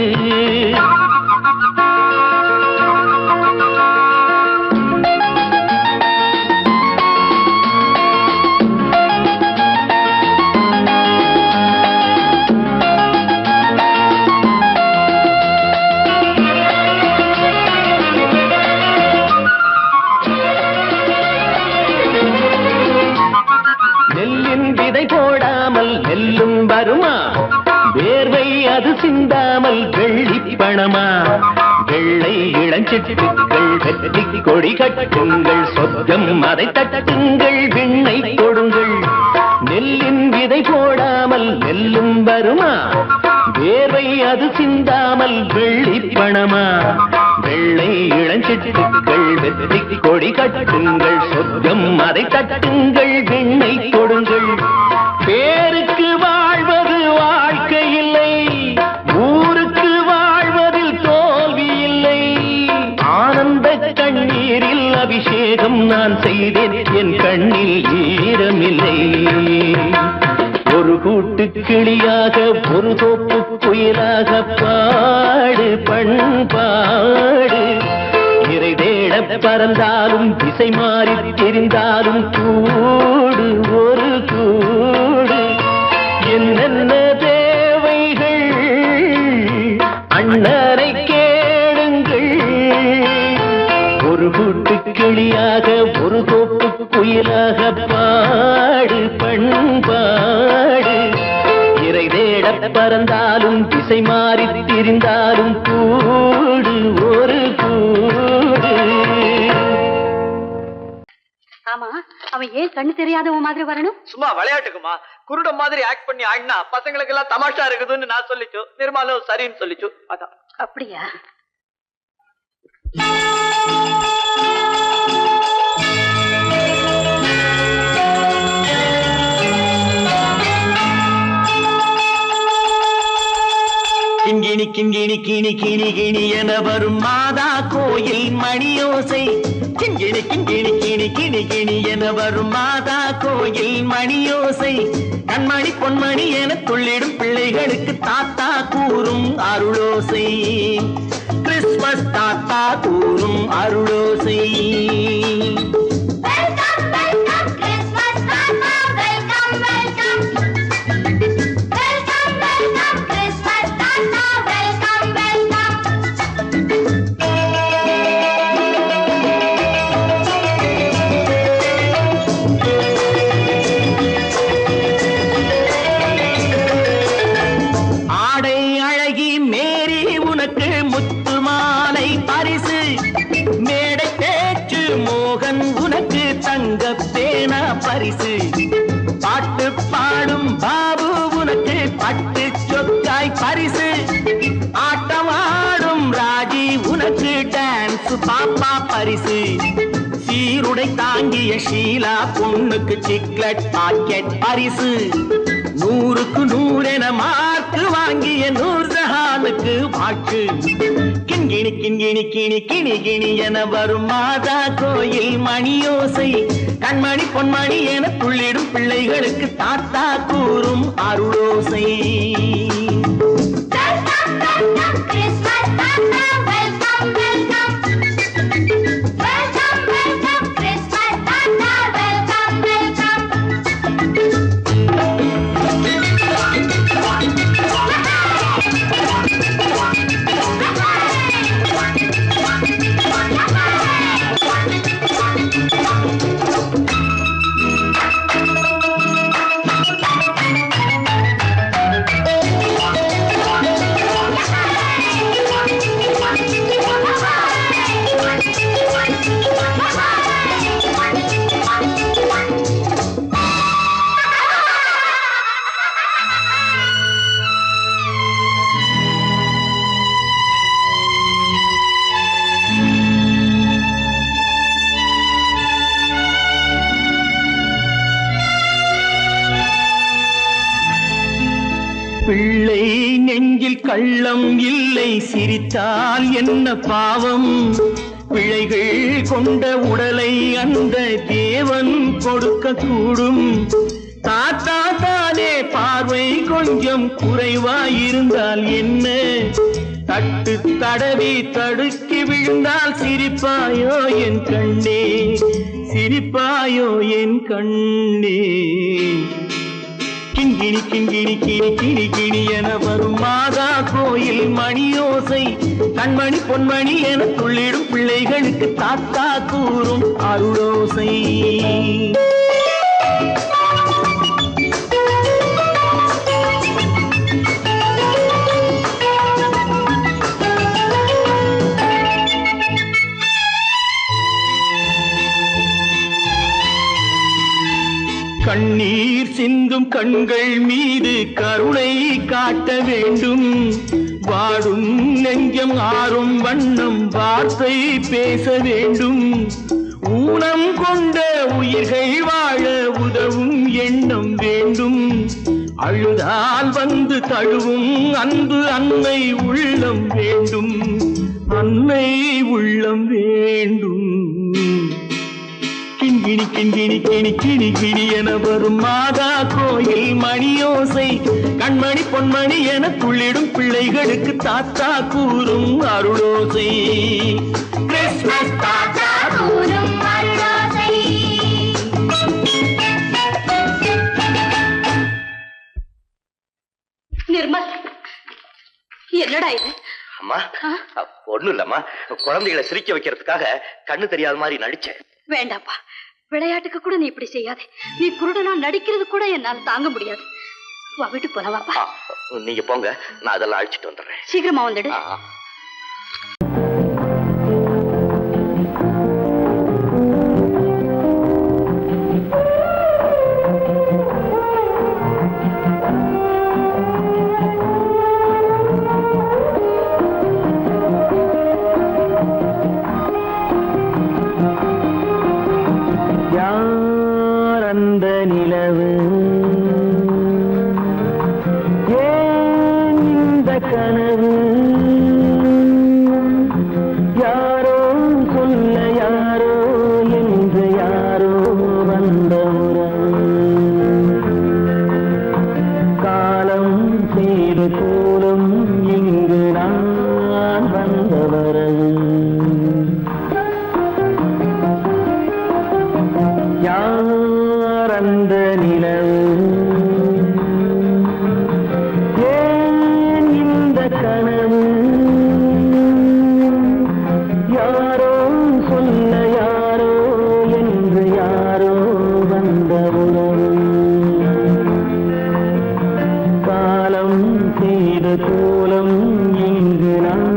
போடாமல் நெல்லும் வருமா வேர்வை அது சிந்தாமல் வெள்ளி பணமா வெள்ளை இளஞ்சிட்டுக்கள் வெற்றி கொடி கட்டுங்கள் சொர்க்கம் அதை தட்டுங்கள் விண்ணை கொடுங்கள் நெல்லின் விதை போடாமல் நெல்லும் வருமா வேர்வை அது சிந்தாமல் வெள்ளி பணமா வெள்ளை இளஞ்சிட்டுக்கள் வெற்றி கொடி கட்டுங்கள் சொர்க்கம் அதை தட்டுங்கள் விண்ணை கொடுங்கள் பேருக்கு வாழ்வது வாழ்க்கை இல்லை ஊருக்கு வாழ்வதில் தோல்வி இல்லை ஆனந்த கண்ணீரில் அபிஷேகம் நான் செய்தேன் என் கண்ணில் ஈரமில்லை ஒரு கூட்டு கிளியாக ஒரு தோப்பு குயிலாக பாடு பண்பாடு இறை தேட பறந்தாலும் திசை மாறி தெரிந்தாலும் கூடு ஒரு கூடு என்னென்ன தேவைகள் கிளியாக ஒரு தோப்பு குயிலாக பாடு பண்பாடு இறை தேட பறந்தாலும் திசை மாறி திரிந்தாலும் கூடு ஒரு கூடு. ஆமா, அவன் ஏன் கண்ணு தெரியாதவன் மாதிரி வரணும்? சும்மா விளையாட்டுக்குமா, குருட மாதிரி ஆக்ட் பண்ணி ஆடினா பசங்களுக்கு எல்லாம் தமாஷா இருக்குதுன்னு நான் சொல்லிச்சு. நிர்மலும் சரின்னு சொல்லிச்சு. அதான். அப்படியா? கிண்கிணி கிண்கிணி கிணி கிணி கிணி என வரும் மாதா கோயில் மணியோசை. கிண்கிணி கிண்கிணி கிணி கிணி கிணி என வரும் மாதா கோயில் மணியோசை. கண்மணி பொன்மணி என துள்ளிடும் பிள்ளைகளுக்கு தாத்தா கூறும் அருளோசை. கிறிஸ்துமஸ் தாத்தா கூறும் அருளோசை. பரிசு பாட்டு பாடும் பாபு உனக்கு பட்டு சொக்காய் பரிசு. ஆட்டம் ஆடும் ராஜி உனக்கு டான்ஸ் பாப்பா பரிசு. சீருடை தாங்கிய ஷீலா பொண்ணுக்கு சிக்லெட் பாக்கெட் பரிசு. 100க்கு 100 என மார்க்கு வாங்கிய நூர்ஜஹானுக்கு வாழ்த்து. கிண்கிணி கிண்கிணி கிணி கிணி கிணி என வரும் மாதா கோயில் மணியோசை. கண்மணி பொன்மணி என துள்ளிடும் பிள்ளைகளுக்கு தாத்தா கூறும் அருளோசை. பிள்ளை நெஞ்சில் கள்ளம் இல்லை, சிரித்தால் என்ன பாவம். பிழைகள் கொண்ட உடலை அந்த தேவன் கொடுக்க கூடும். தாத்தா தானே பார்வை கொஞ்சம் குறைவாயிருந்தால் என்ன? தட்டு தடவி தடுக்கி விழுந்தால் சிரிப்பாயோ என் கண்ணே, சிரிப்பாயோ என் கண்ணே. கிண்கிணி கிண்கிணி கிணி கிணி கிணி என வரும் மாதா கோயில் மணியோசை. கண்மணி பொன்மணி என துள்ளிடும் பிள்ளைகளுக்கு தாத்தா கூறும் அருளோசை. கண்ணீர் சிந்தும் கண்கள் மீது கருணை காட்ட வேண்டும். வாடும் நெஞ்சம் ஆறும் வண்ணம் வார்த்தை பேச வேண்டும். ஊனம் கொண்ட உயிர்கள் வாழ உதவும் எண்ணம் வேண்டும். அழுதால் வந்து தழுவும் அன்பு அன்னை உள்ளம் வேண்டும், அன்னை உள்ளம் வேண்டும். கிண்கிணி கிண்கிணி கிணி கிணி கிணி என வரும் மாதா கோயில் மணியோசை. கண்மணி பொன்மணி என துள்ளிடும் பிள்ளைகளுக்கு தாத்தா கூறும் அருளோசை. கிறிஸ்துமஸ் தாத்தா கூறும் அருளோசை. நிர்மல், என்னடா இது? அம்மா ஒண்ணும் இல்லம்மா, குழந்தைகளை சிரிக்க வைக்கிறதுக்காக கண்ணு தெரியாத மாதிரி நடிச்சேன். வேண்டாப்பா, விளையாட்டுக்கு கூட நீ இப்படி செய்யாதே. நீ குருடனா நடிக்கிறது கூட என்னால தாங்க முடியாது. வா, வீட்டுக்கு போல வாப்பா. நீங்க போங்க, நான் அதெல்லாம் அழிச்சிட்டு வந்துடுறேன். சீக்கிரமா வந்துடு. அந்த நிலவு ஏன் இந்த கனவு யாரோ சொல்ல யாரோ என்று யாரோ வந்தவுடன் காலம் செய்து கூறும் இங்கு நான் வந்தவரது யார் அந்த நிலவு ஏன் இந்த கனவு யாரோ சொல்ல யாரோ என்று யாரோ வந்த உறவு காலம் செய்த கோலம் இங்கு நான்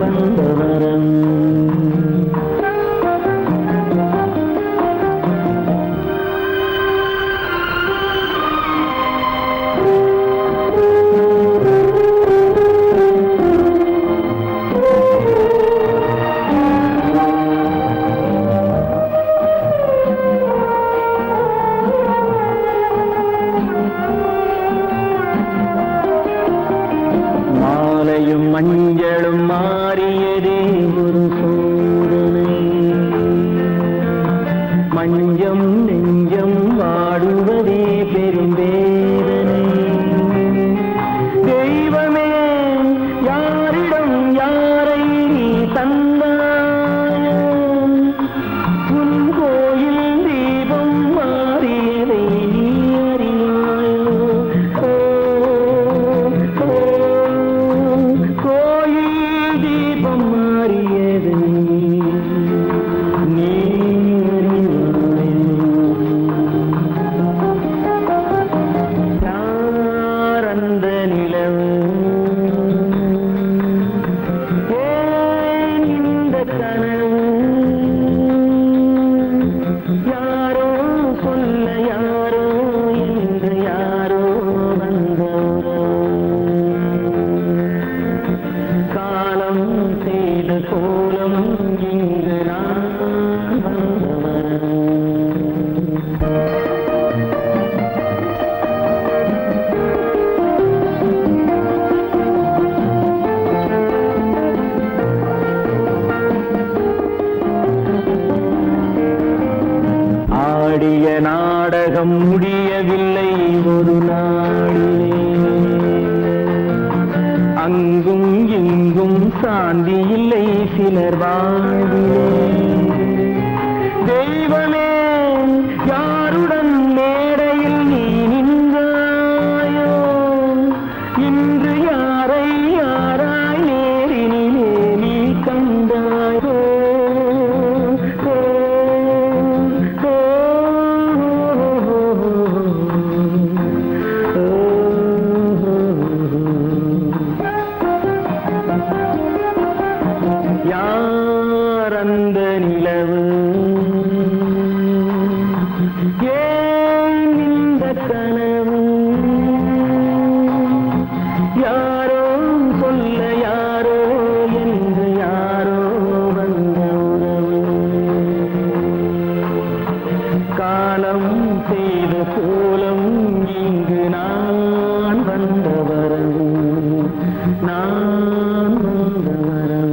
வந்தவரம் மஞ்சளும் மாறியதே ஒரு சோதனை மஞ்சம் நெஞ்சம் வாடுவதே பெரும் வேதனை தெய்வமே யாரிடம் யாரை நீ தந்தாயோ உன் கோயில் தீபம் மாறியதை நீ அறியாயோ கோயில் தீபம் மாறியது நீ யார் அந்த நிலவு ஏன் இந்த கனவு யாரோ சொல்ல யாரோ என்று யாரோ வந்தவரோ காலம் செய்த கோலம் இங்கு நான் வந்தவன் ஆடிய நாடகம் முடியவில்லை ஒரு நாளிலே அங்கும் இங்கும் சாந்தி இல்லை சிலர் வாழ்விலே தெய்வமே யாருடன் மேடையில் நீ நின்றாயோ இன்று யாரை யாராய் நேரினிலே நீ கண்டாயோ யார் அந்த நிலவு ஏன் இந்த கனவு யாரோ சொல்ல யாரோ என்று யாரோ வந்த உறவு காலம் செய்த கோலம் இங்கு நான் வந்தவரவு நான் வந்தவரவு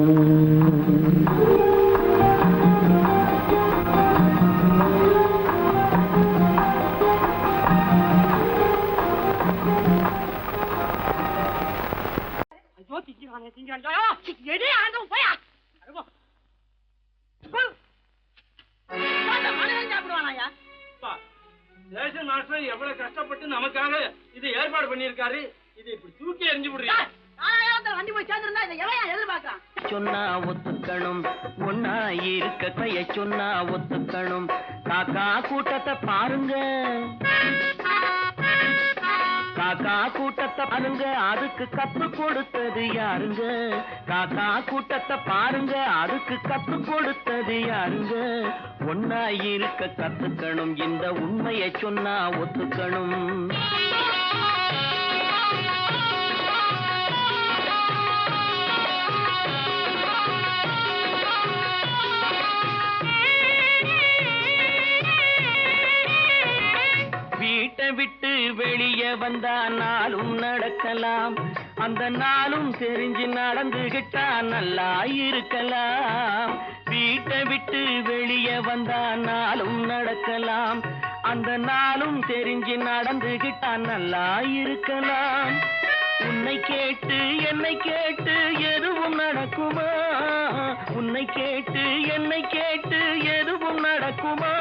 ரேஷன் மாஸ்டர் எவ்வளவு கஷ்டப்பட்டு நமக்காக இதை ஏற்பாடு பண்ணியிருக்காரு. இதை இப்படி தூக்கி எறிஞ்சு விடுறீங்க. அண்டி போய் சேர்ந்திருந்தா இதை எவன் எதிர்பார்க்கலாம்? சொன்னா ஒத்துக்கணும், ஒன்னா இருக்க கைய சொன்னா ஒத்துக்கணும். காக்கா கூட்டத்தை பாருங்க, காக்கா கூட்டத்தை பாருங்க, அதுக்கு கத்து கொடுத்தது யாருங்க? காக்கா கூட்டத்தை பாருங்க, அதுக்கு கத்து கொடுத்தது யாருங்க? ஒன்னா இருக்க கத்துக்கணும், இந்த உண்மையை சொன்னா ஒத்துக்கணும். வீட்டை விட்டு வெளியே வந்தா நாளும் நடக்கலாம், அந்த நாளும் தெரிஞ்சு நடந்துகிட்டா நல்லா இருக்கலாம். வீட்டை விட்டு வெளியே வந்தா நாளும் நடக்கலாம், அந்த நாளும் தெரிஞ்சு நடந்துகிட்டா நல்லா இருக்கலாம். உன்னை கேட்டு என்னை கேட்டு எதுவும் நடக்குமா? உன்னை கேட்டு என்னை கேட்டு எதுவும் நடக்குமா?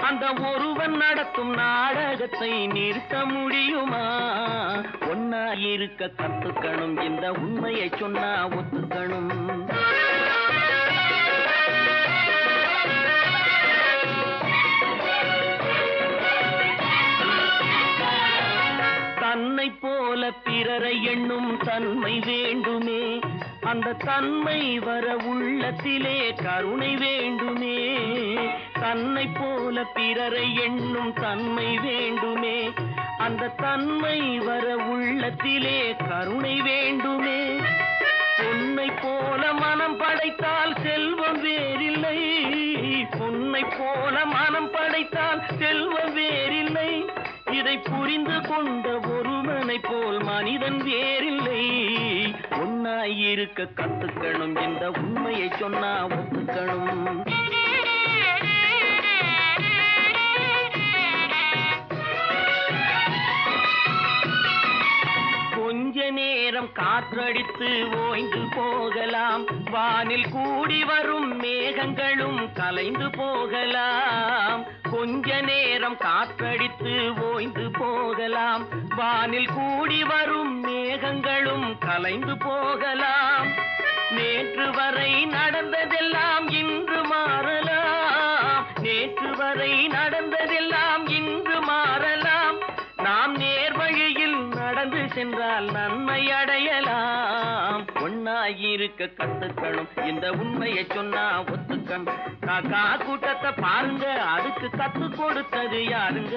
அந்த ஒருவன் நடத்தும் நாடகத்தை நிறுத்த முடியுமா? ஒன்னா இருக்க கத்துக்கணும், இந்த உண்மையை சொன்னா ஒத்துக்கணும். தன்னை போல பிறரை எண்ணும் தன்மை வேண்டுமே, அந்த தன்மை வர உள்ளத்திலே கருணை வேண்டுமே. தன்னை போல பிறரை எண்ணும் தன்மை வேண்டுமே, அந்த தன்மை வர உள்ளத்திலே கருணை வேண்டுமே. பொன்னை போல மனம் படைத்தால் செல்வம் வேறில்லை, பொன்னை போல மனம் படைத்தால் செல்வம் வேறில்லை. இதை புரிந்து கொண்ட ஒருவனை போல் மனிதன் வேறில்லை. ஒன்னாய் இருக்க கத்துக்கணும், இந்த உண்மையை சொன்னா ஒத்துக்கணும். கொஞ்ச நேரம் காற்றடித்து ஓய்ந்து போகலாம், வானில் கூடி வரும் மேகங்களும் கலைந்து போகலாம். கொஞ்ச நேரம் காற்றடித்து ஓய்ந்து போகலாம், வானில் கூடி வரும் மேகங்களும் கலைந்து போகலாம். நேற்று வரை நடந்ததெல்லாம் இன்று மாறலாம், நேற்று வரை நடந்ததெல்லாம் இன்று மாறலாம். நாம் நேர் வழியில் நடந்து சென்றால் நன்மை அடையலாம். ஒன்னாயிருக்க கத்துக்கணும், இந்த உண்மையை சொன்னா ஒத்துக்கணும். காக்கா கூட்டத்தை பாருங்க, அதுக்கு கத்து கொடுத்தது யாருங்க?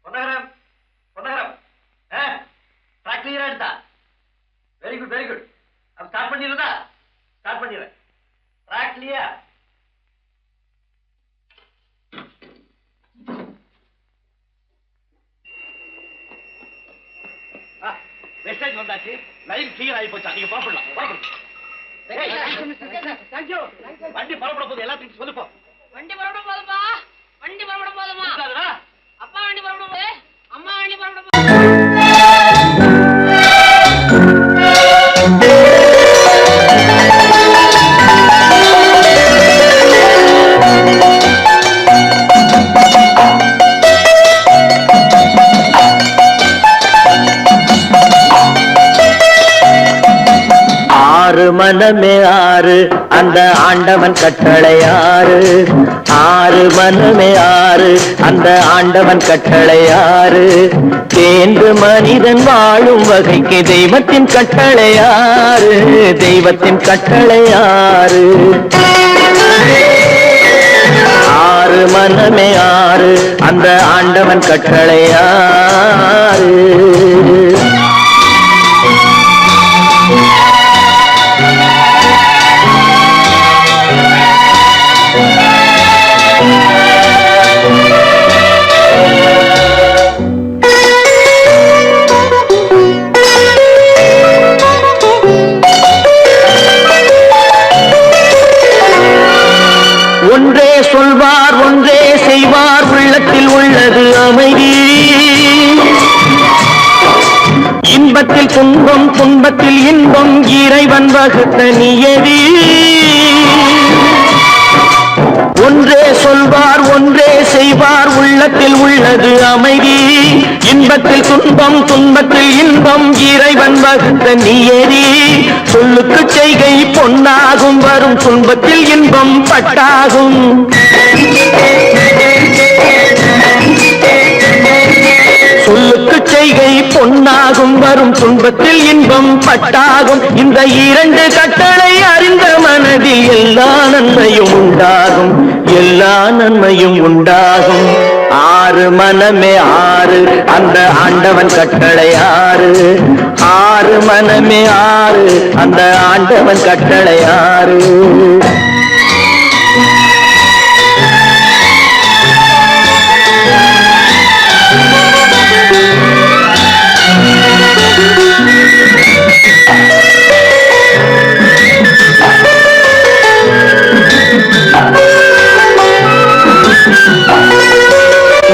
பொன்னகரம், பொன்னகரம், ட்ராக் கிளியரா எடுத்தா? Very good, very good. அப்ப ஸ்டார்ட் பண்ணிடுறதா? ஸ்டார்ட் பண்ணிடுறேன். Track clear. மெசேஜ் வந்தாச்சு, லைன் கிளியர் ஆகி போச்சா? நீங்க பாப்படலாம். வண்டி புறப்பட போகுது, எல்லாத்தையும் சொல்லுப்போ. வண்டி புறப்பட போதுமா? வண்டி புறப்பட போதுமா? அப்பா வண்டி புறப்பட போகுது, அம்மா வண்டி புறப்பட போகுது. ஆறு மனமே ஆறு, அந்த ஆண்டவன் கட்டளை ஆறு. ஆறு மனமே ஆறு, அந்த ஆண்டவன் கட்டளை ஆறு. தேர்ந்து மனிதன் வாழும் வகைக்கு தெய்வத்தின் கட்டளை ஆறு, தெய்வத்தின் கட்டளை ஆறு. ஆறு மனமே ஆறு, அந்த ஆண்டவன் கட்டளை ஆறு. ஒன்றே சொல்வார், ஒன்றே செய்வார், உள்ளத்தில் உள்ளது அமைதி. இன்பத்தில் துன்பம், துன்பத்தில் இன்பம், இறைவன் வகுத்த நியதி. ஒன்றே சொல்வார் ஒன்றே செய்வார் உள்ளத்தில் உள்ளது அமைதி இன்பத்தில் துன்பம் துன்பத்தில் இன்பம் இறைவன் வகுத்த நியதி சொல்லுக்கு செய்கை பொன்னாகும் வரும் துன்பத்தில் இன்பம் பட்டாகும் சொல்லுக்கு செய்கை பொன்னாகும் வரும் துன்பத்தில் இன்பம் பட்டாகும் இந்த இரண்டு கட்டளை அறிந்த மனதில் எல்லா நன்மையும் உண்டாகும் எல்லா நன்மையும் உண்டாகும் ஆறு மனமே ஆறு அந்த ஆண்டவன் கட்டளை ஆறு ஆறு மனமே ஆறு அந்த ஆண்டவன் கட்டளை ஆறு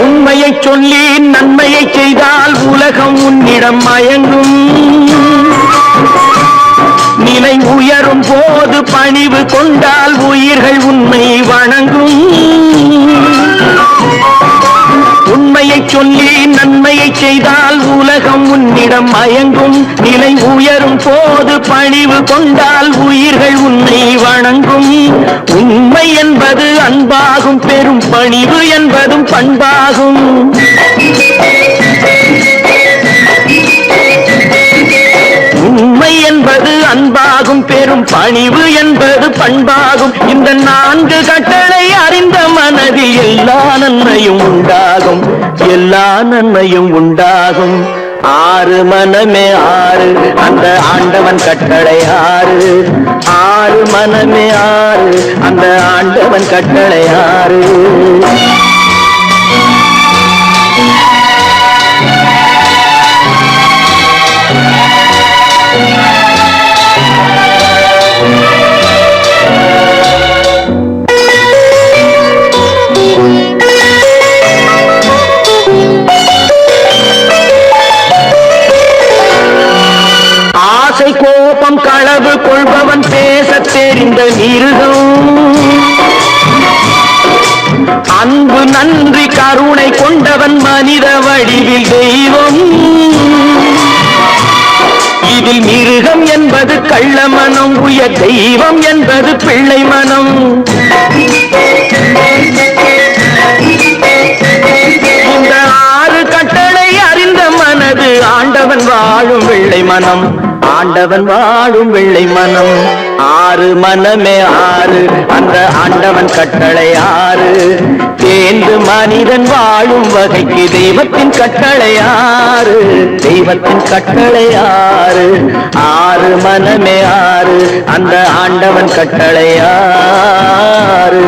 உண்மையை சொல்லி நன்மையை செய்தால் உலகம் உன்னிடம் மயங்கும் நிலை உயரும் போது பணிவு கொண்டால் உயிர்கள் உன்னை வணங்கும் உண்மையை சொல்லி நன்மையை செய்தால் உலகம் உன்னிடம் மயங்கும் நிலை உயரும் போது பணிவு கொண்டால் உயிர்கள் உன்னை வணங்கும் உண்மை என்பது அன்பாகும் பெரும் பணிவு என்பதும் பண்பாகும் உண்மை என்பது அன்பாகும் பெரும் பணிவு என்பது பண்பாகும் இந்த நான்கு கட்டளை அறிந்த மனதில் எல்லா நன்மையும் உண்டாகும் எல்லா நன்மையும் உண்டாகும் ஆறு மனமே ஆறு அந்த ஆண்டவன் கட்டளை ஆறு ஆறு மனமே ஆறு அந்த ஆண்டவன் கட்டளை ஆறு கோபம் களவு கொள்பவன் பேசத் தெரிந்த மிருகம் அன்பு நன்றி கருணை கொண்டவன் மனித வடிவில் தெய்வம் இதில் மிருகம் என்பது கள்ள மனம் உயர் தெய்வம் என்பது பிள்ளை மனம் இந்த ஆறு கட்டளை அறிந்த மனது ஆண்டவன் வாழும் வெள்ளை மனம் ஆண்டவன் வாழும் வெள்ளை மனம் ஆறு மனமே ஆறு அந்த ஆண்டவன் கட்டளை ஆறு தேர்ந்து மனிதன் வாழும் வகைக்கு தெய்வத்தின் கட்டளை ஆறு தெய்வத்தின் கட்டளை ஆறு ஆறு மனமே ஆறு அந்த ஆண்டவன் கட்டளை ஆறு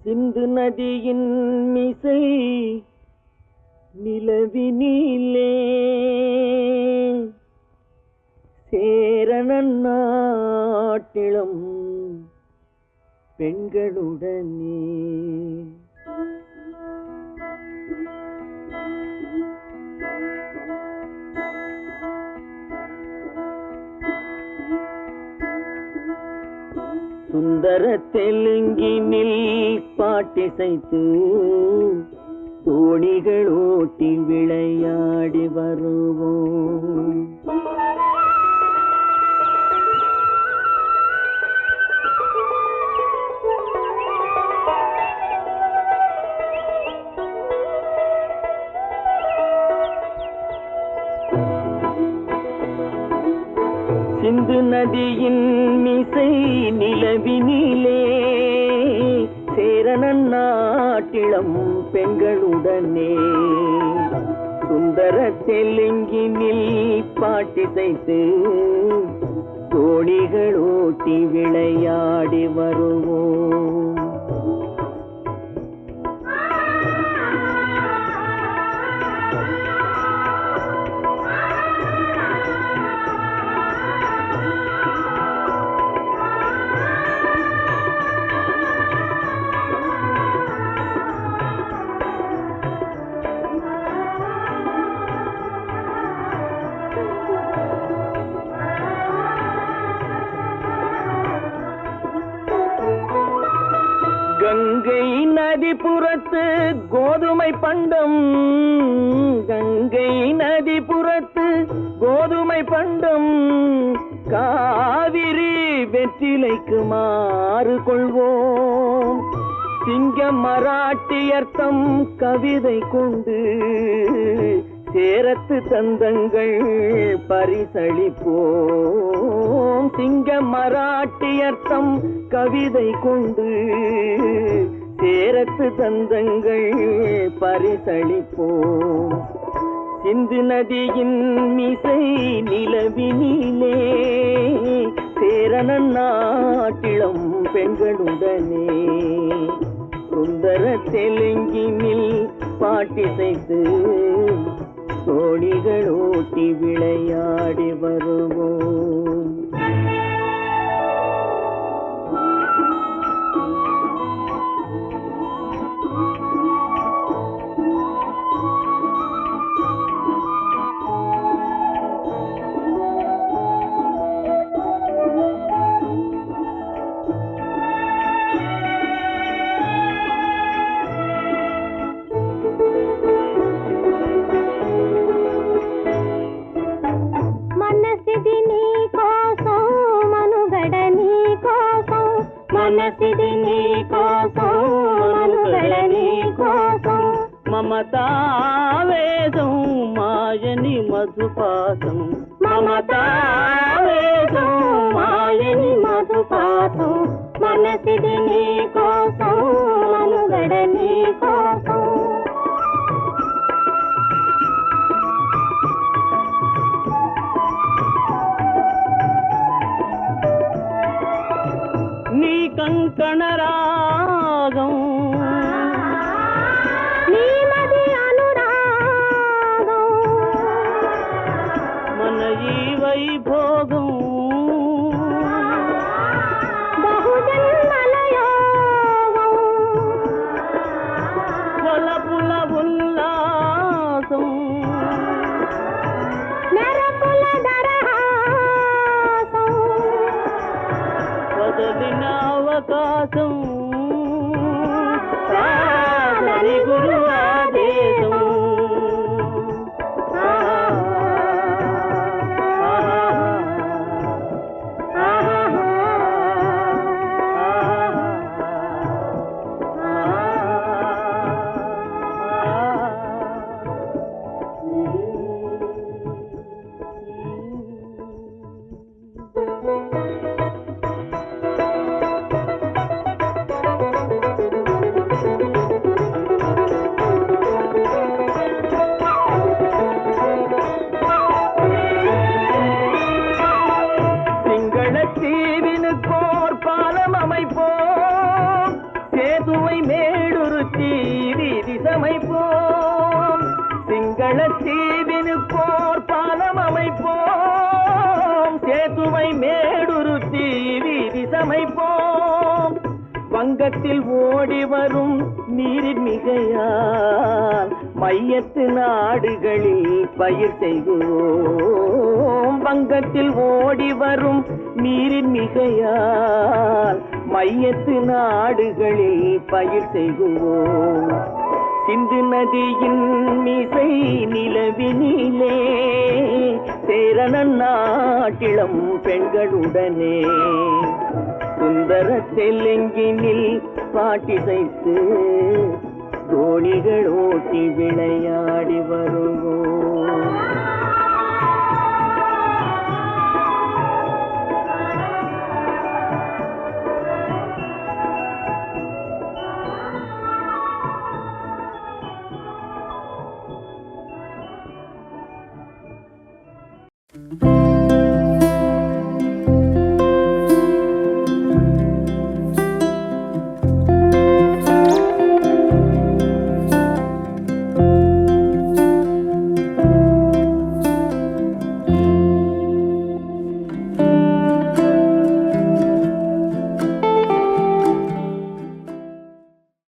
சிந்து நதியின் மிசை நிலவினிலே சேரணன் நாட்டிளம் பெண்களுடனே சுந்தர தெலுங்கினில் பாட்டிசைத்து தோணிகள் ஓட்டி விளையாடி வருவோம். சிந்து நதியின் மிசை நிலவினிலே சேரணன் நாட்டிளம் பெண்களுடனே சுந்தர தெலுங்கினில் பாட்டிசைத்து தோணிகள் ஓட்டி விளையாடி வருவோம். கங்கை நதிபுறத்து கோதுமை பண்டம், கங்கை நதிபுறத்து கோதுமை பண்டம், காவிரி வெற்றிலைக்கு மாறு கொள்வோம். சிங்க மராட்டியர்த்தம் கவிதை கொண்டு சேரத்து தந்தங்கள் பரிசளிப்போம். சிங்க மராட்டியர்த்தம் கவிதை கொண்டு சேரத்து தந்தங்கள் பரிசளிப்போம். சிந்து நதியின் மிசை நிலவினிலே சேரணன் நாட்டிளம் பெண்களுடனே சுந்தர தெலுங்கினில் பாட்டிசைத்து தோணிகள் ஓட்டி விளையாடி வருவோம். మనసిది నీ కోసం మనుగడ నీ కోసం మమతావేదం మాయని మధుపాసం మమతావేదం మాయని మధుపాసం మనసిది నీ కోసం మనుగడ నీ కోసం నీ కంకణ రాగం నీ మది అనురాగం మన ఈ వైభోగం బహుజన్మల యోగం కొలపుల ఉల్లాసం మెరపుల దరహాసం వదలిన అవకాశం సాధని గురు ఆదేశం தீவினுக்கோர் பாலம் அமைப்போம் சேதுவை மேடுருத்தி வீதி சமைப்போம் சிங்கள தீவினுக்கோர் பாலம் அமைப்போம் சேதுவை மேடுருத்தி வீதி சமைப்போம் வங்கத்தில் ஓடி வரும் நீரின் மிகையால் மையத்து நாடுகளில் பயிர் செய்வோம் வங்கத்தில் ஓடி வரும் நீரின் மிகையால் மையத்து நாடுகளில் பயிர் செய்வோம் சிந்து நதியின் மிசை நிலவினிலே சேரணன் நாட்டிளம் பெண்களுடனே சுந்தர தெலுங்கினில் பாட்டிசைத்து தோணிகள் ஓட்டி விளையாடி வருவோம் Thank you.